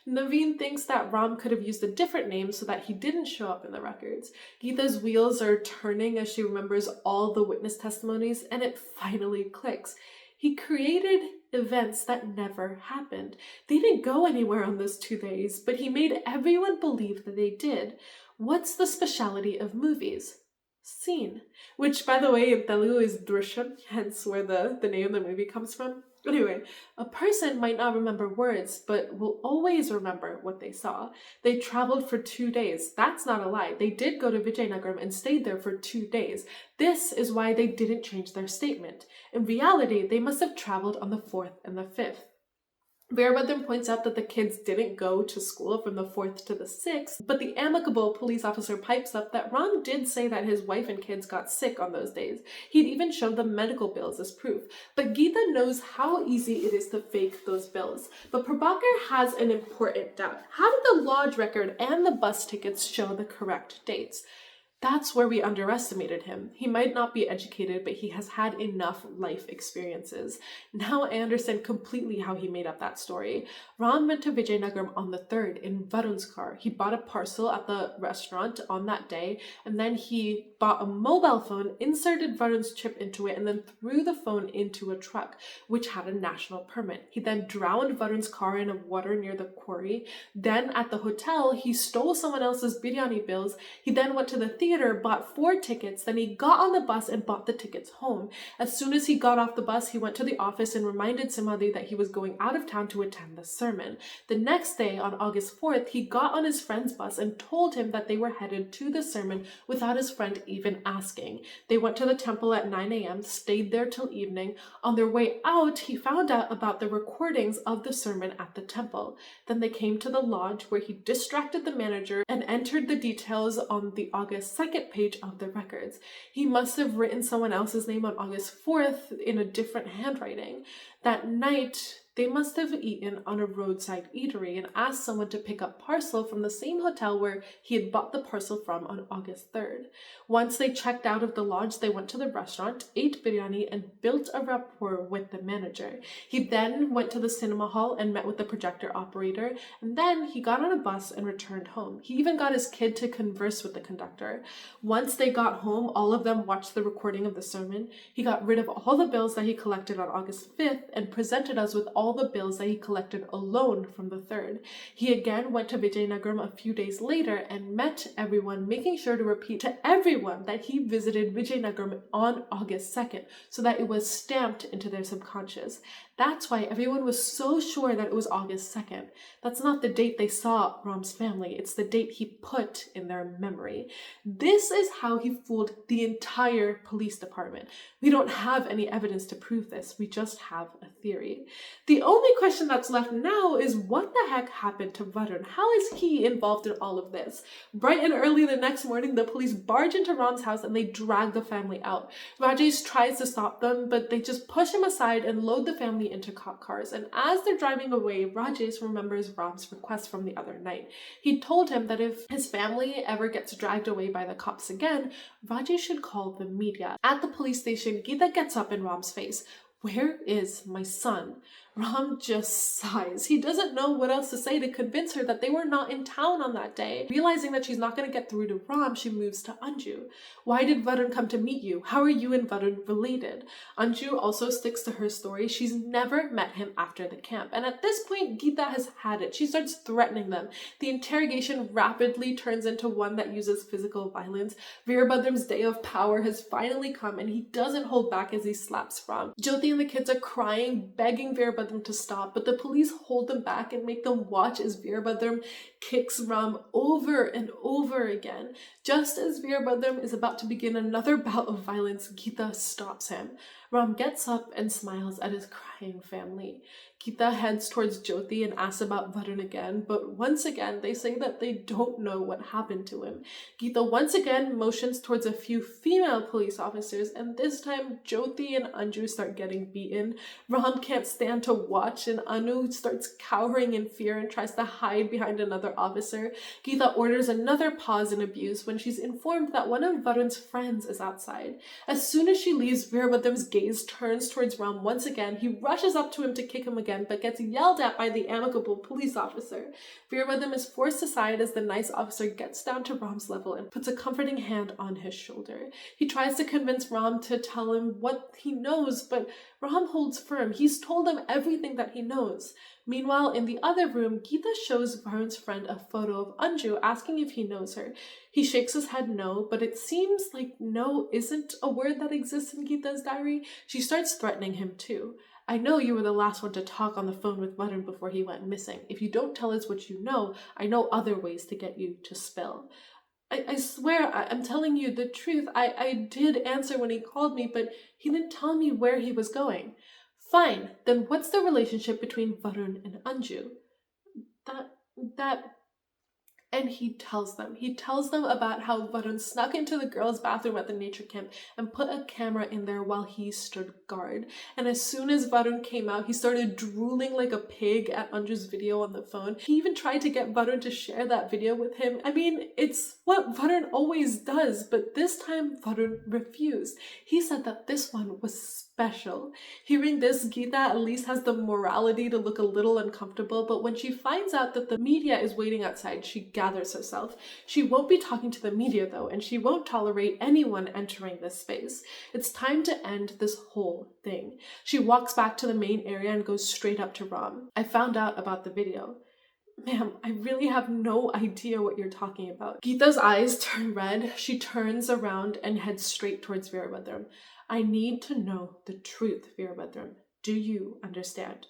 Naveen thinks that Ram could have used a different name so that he didn't show up in the records. Geeta's wheels are turning as she remembers all the witness testimonies, and it finally clicks. He created events that never happened. They didn't go anywhere on those 2 days, but he made everyone believe that they did. What's the speciality of movies? Scene. Which, by the way, in Telugu is Drushyam, hence where the name of the movie comes from. Anyway, a person might not remember words, but will always remember what they saw. They traveled for 2 days. That's not a lie. They did go to Vijayanagaram and stayed there for 2 days. This is why they didn't change their statement. In reality, they must have traveled on the 4th and the 5th. Veerabhadran points out that the kids didn't go to school from the 4th to the 6th, but the amicable police officer pipes up that Ram did say that his wife and kids got sick on those days. He'd even showed them medical bills as proof. But Geeta knows how easy it is to fake those bills. But Prabhakar has an important doubt. How did the lodge record and the bus tickets show the correct dates? That's where we underestimated him. He might not be educated, but he has had enough life experiences. Now I understand completely how he made up that story. Ram went to Vijayanagaram on the 3rd in Varun's car. He bought a parcel at the restaurant on that day, and then he bought a mobile phone, inserted Varun's chip into it, and then threw the phone into a truck, which had a national permit. He then drowned Varun's car in a water near the quarry. Then at the hotel, he stole someone else's biryani bills. He then went to the theater, bought 4 tickets, then he got on the bus and bought the tickets home. As soon as he got off the bus, he went to the office and reminded Simhadri that he was going out of town to attend the sermon. The next day, on August 4th, he got on his friend's bus and told him that they were headed to the sermon without his friend even asking. They went to the temple at 9 a.m., stayed there till evening. On their way out, he found out about the recordings of the sermon at the temple. Then they came to the lodge where he distracted the manager and entered the details on the August 2nd page of the records. He must have written someone else's name on August 4th in a different handwriting. That night, they must have eaten on a roadside eatery and asked someone to pick up parcel from the same hotel where he had bought the parcel from on August 3rd. Once they checked out of the lodge, they went to the restaurant, ate biryani, and built a rapport with the manager. He then went to the cinema hall and met with the projector operator, and then he got on a bus and returned home. He even got his kid to converse with the conductor. Once they got home, all of them watched the recording of the sermon. He got rid of all the bills that he collected on August 5th and presented us with all the bills that he collected alone from the 3rd. He again went to Vijayanagaram a few days later and met everyone, making sure to repeat to everyone that he visited Vijayanagaram on August 2nd, so that it was stamped into their subconscious. That's why everyone was so sure that it was August 2nd. That's not the date they saw Ram's family, it's the date he put in their memory. This is how he fooled the entire police department. We don't have any evidence to prove this, we just have a theory. The only question that's left now is what the heck happened to Varun? How is he involved in all of this? Bright and early the next morning, the police barge into Ram's house and they drag the family out. Rajesh tries to stop them, but they just push him aside and load the family into cop cars. And as they're driving away, Rajesh remembers Ram's request from the other night. He told him that if his family ever gets dragged away by the cops again, Rajesh should call the media. At the police station, Geeta gets up in Ram's face. Where is my son? Ram just sighs. He doesn't know what else to say to convince her that they were not in town on that day. Realizing that she's not going to get through to Ram, she moves to Anju. Why did Varun come to meet you? How are you and Varun related? Anju also sticks to her story. She's never met him after the camp. And at this point, Geeta has had it. She starts threatening them. The interrogation rapidly turns into one that uses physical violence. Veerbhadram's day of power has finally come and he doesn't hold back as he slaps Ram. Jyoti and the kids are crying, begging Veerbhadram to stop, but the police hold them back and make them watch as Veerbhadram kicks Ram over and over again. Just as Veerbhadram is about to begin another bout of violence, Geeta stops him. Ram gets up and smiles at his crying family. Geeta heads towards Jyoti and asks about Varun again, but once again they say that they don't know what happened to him. Geeta once again motions towards a few female police officers, and this time Jyoti and Anju start getting beaten. Ram can't stand to watch, and Anu starts cowering in fear and tries to hide behind another officer. Geeta orders another pause in abuse when she's informed that one of Varun's friends is outside. As soon as she leaves, Veerbhadram's gaze turns towards Ram once again. He rushes up to him to kick him again, but gets yelled at by the amicable police officer. Veerbhadram is forced aside as the nice officer gets down to Ram's level and puts a comforting hand on his shoulder. He tries to convince Ram to tell him what he knows, but Ram holds firm. He's told him everything that he knows. Meanwhile, in the other room, Geeta shows Varun's friend a photo of Anju, asking if he knows her. He shakes his head no, but it seems like no isn't a word that exists in Geeta's diary. She starts threatening him too. I know you were the last one to talk on the phone with Varun before he went missing. If you don't tell us what you know, I know other ways to get you to spill. I swear I'm telling you the truth. I did answer when he called me, but he didn't tell me where he was going. Fine, then what's the relationship between Varun and Anju? And he tells them. He tells them about how Varun snuck into the girls' bathroom at the nature camp and put a camera in there while he stood guard. And as soon as Varun came out, he started drooling like a pig at Anju's video on the phone. He even tried to get Varun to share that video with him. I mean, it's what Varun always does, but this time Varun refused. He said that this one was special. Hearing this, Geeta at least has the morality to look a little uncomfortable, but when she finds out that the media is waiting outside, she gathers herself. She won't be talking to the media though, and she won't tolerate anyone entering this space. It's time to end this whole thing. She walks back to the main area and goes straight up to Ram. I found out about the video. Ma'am, I really have no idea what you're talking about. Geeta's eyes turn red. She turns around and heads straight towards Veerbhadram. I need to know the truth, Veerbhadram. Do you understand?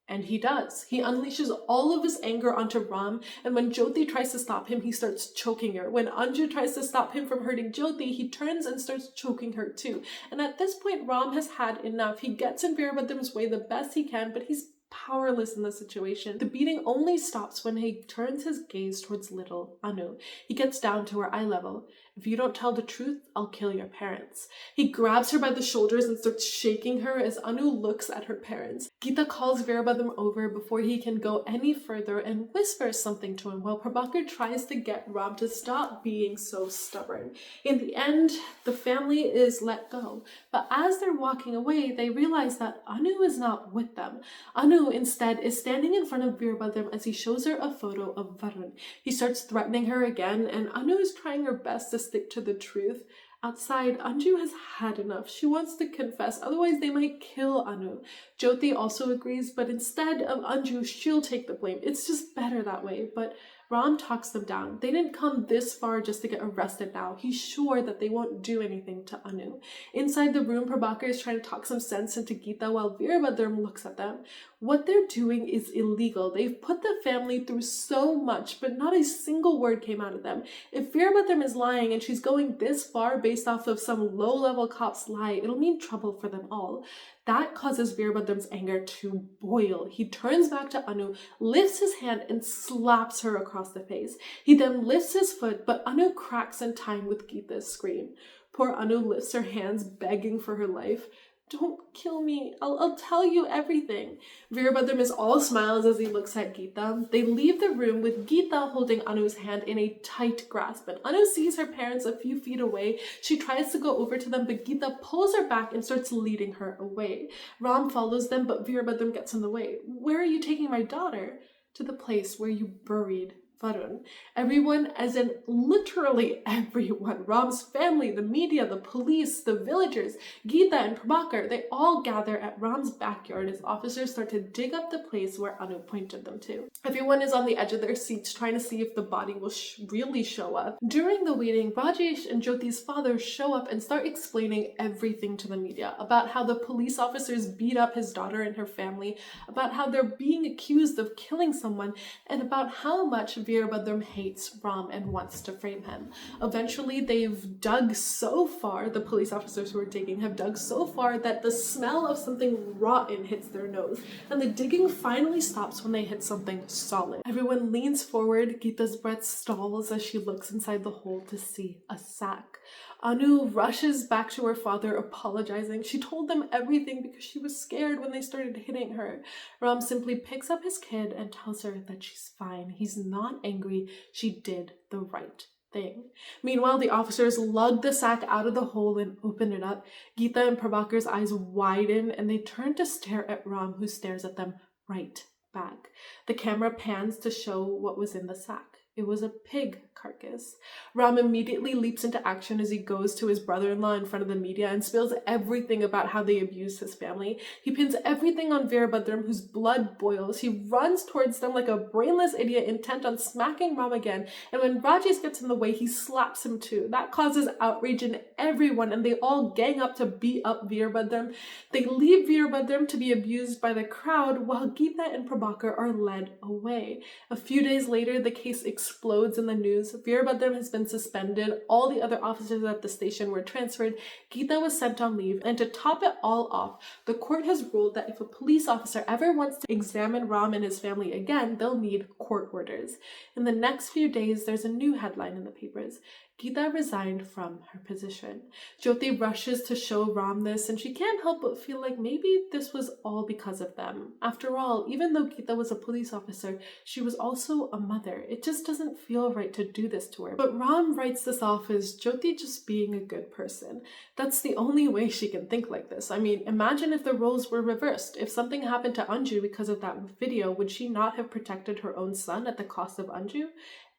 And he does. He unleashes all of his anger onto Ram, and when Jyoti tries to stop him, he starts choking her. When Anju tries to stop him from hurting Jyoti, he turns and starts choking her too. And at this point, Ram has had enough. He gets in Veerbhadram's way the best he can, but he's powerless in the situation. The beating only stops when he turns his gaze towards little Anu. He gets down to her eye level. If you don't tell the truth, I'll kill your parents. He grabs her by the shoulders and starts shaking her as Anu looks at her parents. Geeta calls Veerbhadram over before he can go any further and whispers something to him while Prabhakar tries to get Ram to stop being so stubborn. In the end, the family is let go. But as they're walking away, they realize that Anu is not with them. Anu instead is standing in front of Veerbhadram as he shows her a photo of Varun. He starts threatening her again, and Anu is trying her best to stick to the truth. Outside, Anju has had enough. She wants to confess, otherwise they might kill Anu. Jyoti also agrees, but instead of Anju, she'll take the blame. It's just better that way. But Ram talks them down. They didn't come this far just to get arrested now. He's sure that they won't do anything to Anu. Inside the room, Prabhakar is trying to talk some sense into Geeta while Veerabhadram looks at them. What they're doing is illegal. They've put the family through so much, but not a single word came out of them. If Veerabhadram is lying and she's going this far based off of some low-level cop's lie, it'll mean trouble for them all. That causes Veerabhadram's anger to boil. He turns back to Anu, lifts his hand and slaps her across the face. He then lifts his foot, but Anu cracks in time with Geeta's scream. Poor Anu lifts her hands, begging for her life. Don't kill me. I'll tell you everything. Veerabhadram is all smiles as he looks at Geeta. They leave the room with Geeta holding Anu's hand in a tight grasp. And Anu sees her parents a few feet away. She tries to go over to them, but Geeta pulls her back and starts leading her away. Ram follows them, but Veerabhadram gets in the way. Where are you taking my daughter? To the place where you buried Varun. Everyone, as in literally everyone, Ram's family, the media, the police, the villagers, Geeta and Prabhakar, they all gather at Ram's backyard as officers start to dig up the place where Anu pointed them to. Everyone is on the edge of their seats trying to see if the body will really show up. During the waiting, Rajesh and Jyoti's father show up and start explaining everything to the media about how the police officers beat up his daughter and her family, about how they're being accused of killing someone, and about how much Veerabhadram hates Ram and wants to frame him. Eventually, they've dug so far, the police officers who are digging have dug so far that the smell of something rotten hits their nose, and the digging finally stops when they hit something solid. Everyone leans forward, Geeta's breath stalls as she looks inside the hole to see a sack. Anu rushes back to her father, apologizing. She told them everything because she was scared when they started hitting her. Ram simply picks up his kid and tells her that she's fine. He's not angry. She did the right thing. Meanwhile, the officers lug the sack out of the hole and open it up. Geeta and Prabhakar's eyes widen and they turn to stare at Ram, who stares at them right back. The camera pans to show what was in the sack. It was a pig carcass. Ram immediately leaps into action as he goes to his brother-in-law in front of the media and spills everything about how they abused his family. He pins everything on Veerabhadram, whose blood boils. He runs towards them like a brainless idiot intent on smacking Ram again, and when Rajesh gets in the way, he slaps him too. That causes outrage in everyone, and they all gang up to beat up Veerabhadram. They leave Veerabhadram to be abused by the crowd, while Geeta and Prabhakar are led away. A few days later, the case explodes in the news. Veerabhadram has been suspended. All the other officers at the station were transferred. Geeta was sent on leave. And to top it all off, the court has ruled that if a police officer ever wants to examine Ram and his family again, they'll need court orders. In the next few days, there's a new headline in the papers. Geeta resigned from her position. Jyoti rushes to show Ram this, and she can't help but feel like maybe this was all because of them. After all, even though Geeta was a police officer, she was also a mother. It just doesn't feel right to do this to her. But Ram writes this off as Jyoti just being a good person. That's the only way she can think like this. I mean, imagine if the roles were reversed. If something happened to Anju because of that video, would she not have protected her own son at the cost of Anju?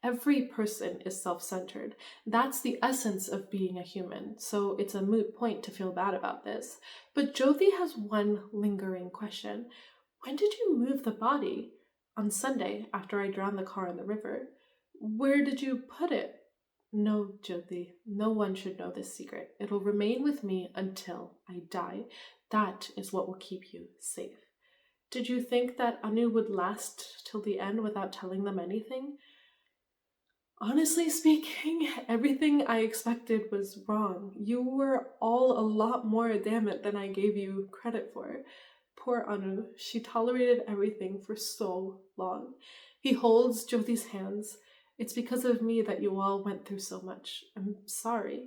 Every person is self-centered. That's the essence of being a human, so it's a moot point to feel bad about this. But Jyoti has one lingering question. When did you move the body? On Sunday, after I drowned the car in the river. Where did you put it? No, Jyoti, no one should know this secret. It'll remain with me until I die. That is what will keep you safe. Did you think that Anu would last till the end without telling them anything? Honestly speaking, everything I expected was wrong. You were all a lot more adamant than I gave you credit for. Poor Anu, she tolerated everything for so long. He holds Jyoti's hands. It's because of me that you all went through so much. I'm sorry.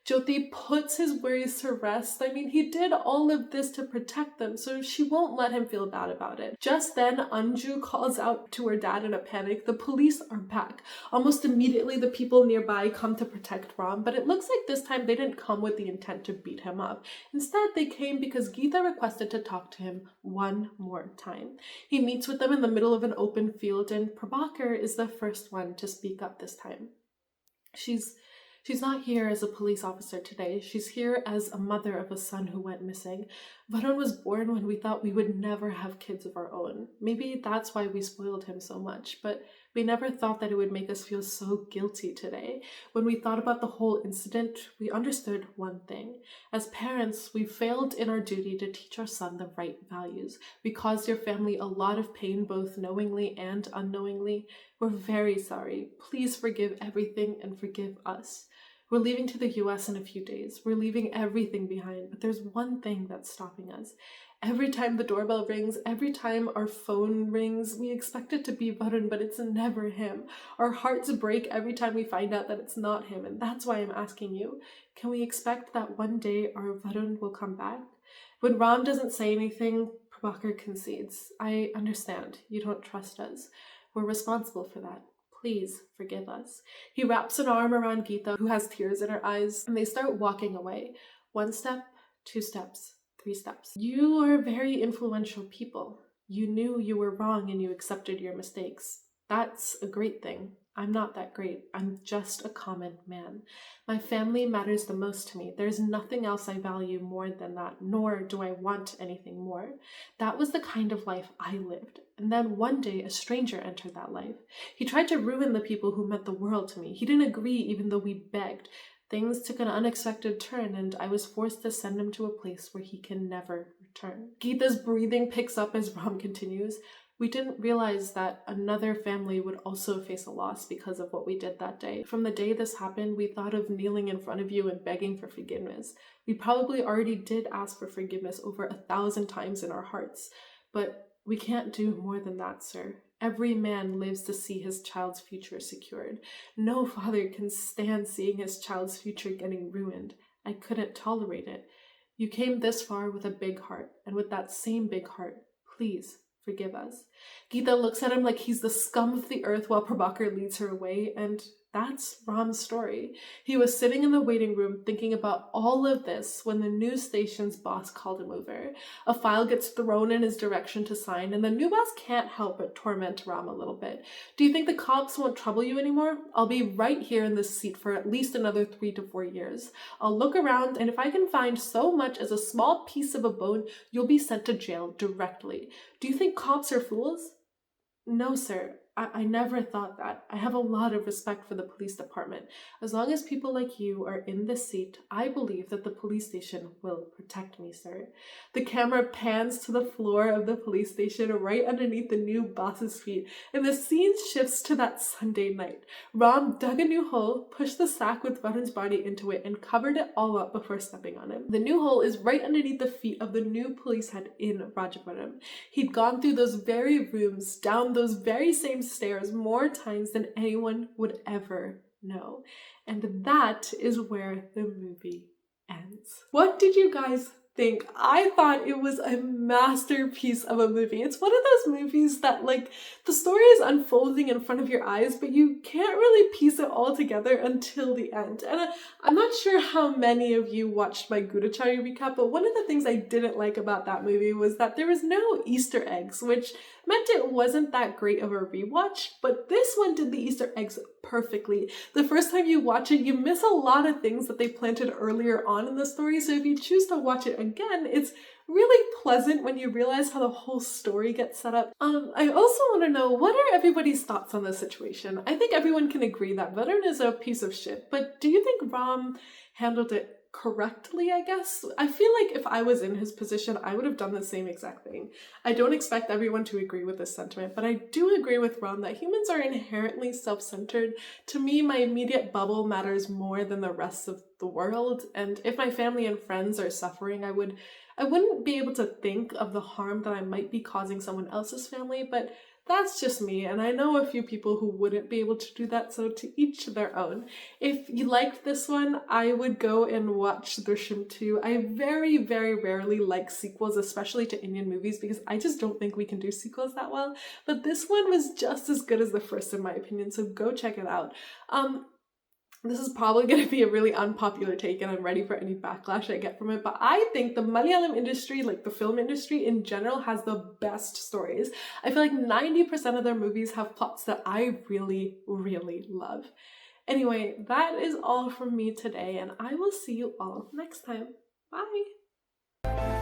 Jyoti puts his worries to rest. I mean, he did all of this to protect them, so she won't let him feel bad about it. Just then, Anju calls out to her dad in a panic. The police are back. Almost immediately, the people nearby come to protect Ram, but it looks like this time they didn't come with the intent to beat him up. Instead, they came because Geeta requested to talk to him one more time. He meets with them in the middle of an open field, and Prabhakar is the first one to speak up this time. She's not here as a police officer today. She's here as a mother of a son who went missing. Varun was born when we thought we would never have kids of our own. Maybe that's why we spoiled him so much, but We never thought that it would make us feel so guilty today. When we thought about the whole incident, we understood one thing. As parents, we failed in our duty to teach our son the right values. We caused your family a lot of pain, both knowingly and unknowingly. We're very sorry. Please forgive everything and forgive us. We're leaving to the US in a few days. We're leaving everything behind, but there's one thing that's stopping us. Every time the doorbell rings, every time our phone rings, we expect it to be Varun, but it's never him. Our hearts break every time we find out that it's not him, and that's why I'm asking you, can we expect that one day our Varun will come back? When Ram doesn't say anything, Prabhakar concedes. I understand. You don't trust us. We're responsible for that. Please forgive us. He wraps an arm around Geeta, who has tears in her eyes, and they start walking away. 1 step, 2 steps, 3 steps. You are very influential people. You knew you were wrong and you accepted your mistakes. That's a great thing. I'm not that great. I'm just a common man. My family matters the most to me. There's nothing else I value more than that, nor do I want anything more. That was the kind of life I lived. And then one day a stranger entered that life. He tried to ruin the people who meant the world to me. He didn't agree even though we begged. Things took an unexpected turn and I was forced to send him to a place where he can never return. Geeta's breathing picks up as Ram continues. We didn't realize that another family would also face a loss because of what we did that day. From the day this happened, we thought of kneeling in front of you and begging for forgiveness. We probably already did ask for forgiveness over 1,000 times in our hearts, but we can't do more than that, sir. Every man lives to see his child's future secured. No father can stand seeing his child's future getting ruined. I couldn't tolerate it. You came this far with a big heart, and with that same big heart, please forgive us. Geeta looks at him like he's the scum of the earth while Prabhakar leads her away, and that's Ram's story. He was sitting in the waiting room thinking about all of this when the news station's boss called him over. A file gets thrown in his direction to sign, and the new boss can't help but torment Ram a little bit. Do you think the cops won't trouble you anymore? I'll be right here in this seat for at least another 3 to 4 years. I'll look around, and if I can find so much as a small piece of a bone, you'll be sent to jail directly. Do you think cops are fools? No, sir. I never thought that. I have a lot of respect for the police department. As long as people like you are in this seat, I believe that the police station will protect me, sir. The camera pans to the floor of the police station right underneath the new boss's feet, and the scene shifts to that Sunday night. Ram dug a new hole, pushed the sack with Varun's body into it, and covered it all up before stepping on him. The new hole is right underneath the feet of the new police head in Rajapuram. He'd gone through those very rooms, down those very same stairs more times than anyone would ever know. And that is where the movie ends. What did you guys think? I thought it was a masterpiece of a movie. It's one of those movies that, like, the story is unfolding in front of your eyes, but you can't really piece it all together until the end. And I'm not sure how many of you watched my Gurachari recap, but one of the things I didn't like about that movie was that there was no Easter eggs, which meant it wasn't that great of a rewatch, but this one did the Easter eggs perfectly. The first time you watch it, you miss a lot of things that they planted earlier on in the story, so if you choose to watch it again, it's really pleasant when you realize how the whole story gets set up. I also want to know, what are everybody's thoughts on this situation? I think everyone can agree that Varun is a piece of shit, but do you think Ram handled it correctly, I guess? I feel like if I was in his position, I would have done the same exact thing. I don't expect everyone to agree with this sentiment, but I do agree with Ram that humans are inherently self-centered. To me, my immediate bubble matters more than the rest of the world, and if my family and friends are suffering, I wouldn't be able to think of the harm that I might be causing someone else's family, but that's just me, and I know a few people who wouldn't be able to do that, so to each their own. If you liked this one, I would go and watch Drushyam 2. I very, very rarely like sequels, especially to Indian movies, because I just don't think we can do sequels that well, but this one was just as good as the first in my opinion, so go check it out. This is probably going to be a really unpopular take and I'm ready for any backlash I get from it, but I think the Malayalam industry, like the film industry in general, has the best stories. I feel like 90% of their movies have plots that I really, really love. Anyway, that is all from me today, and I will see you all next time. Bye!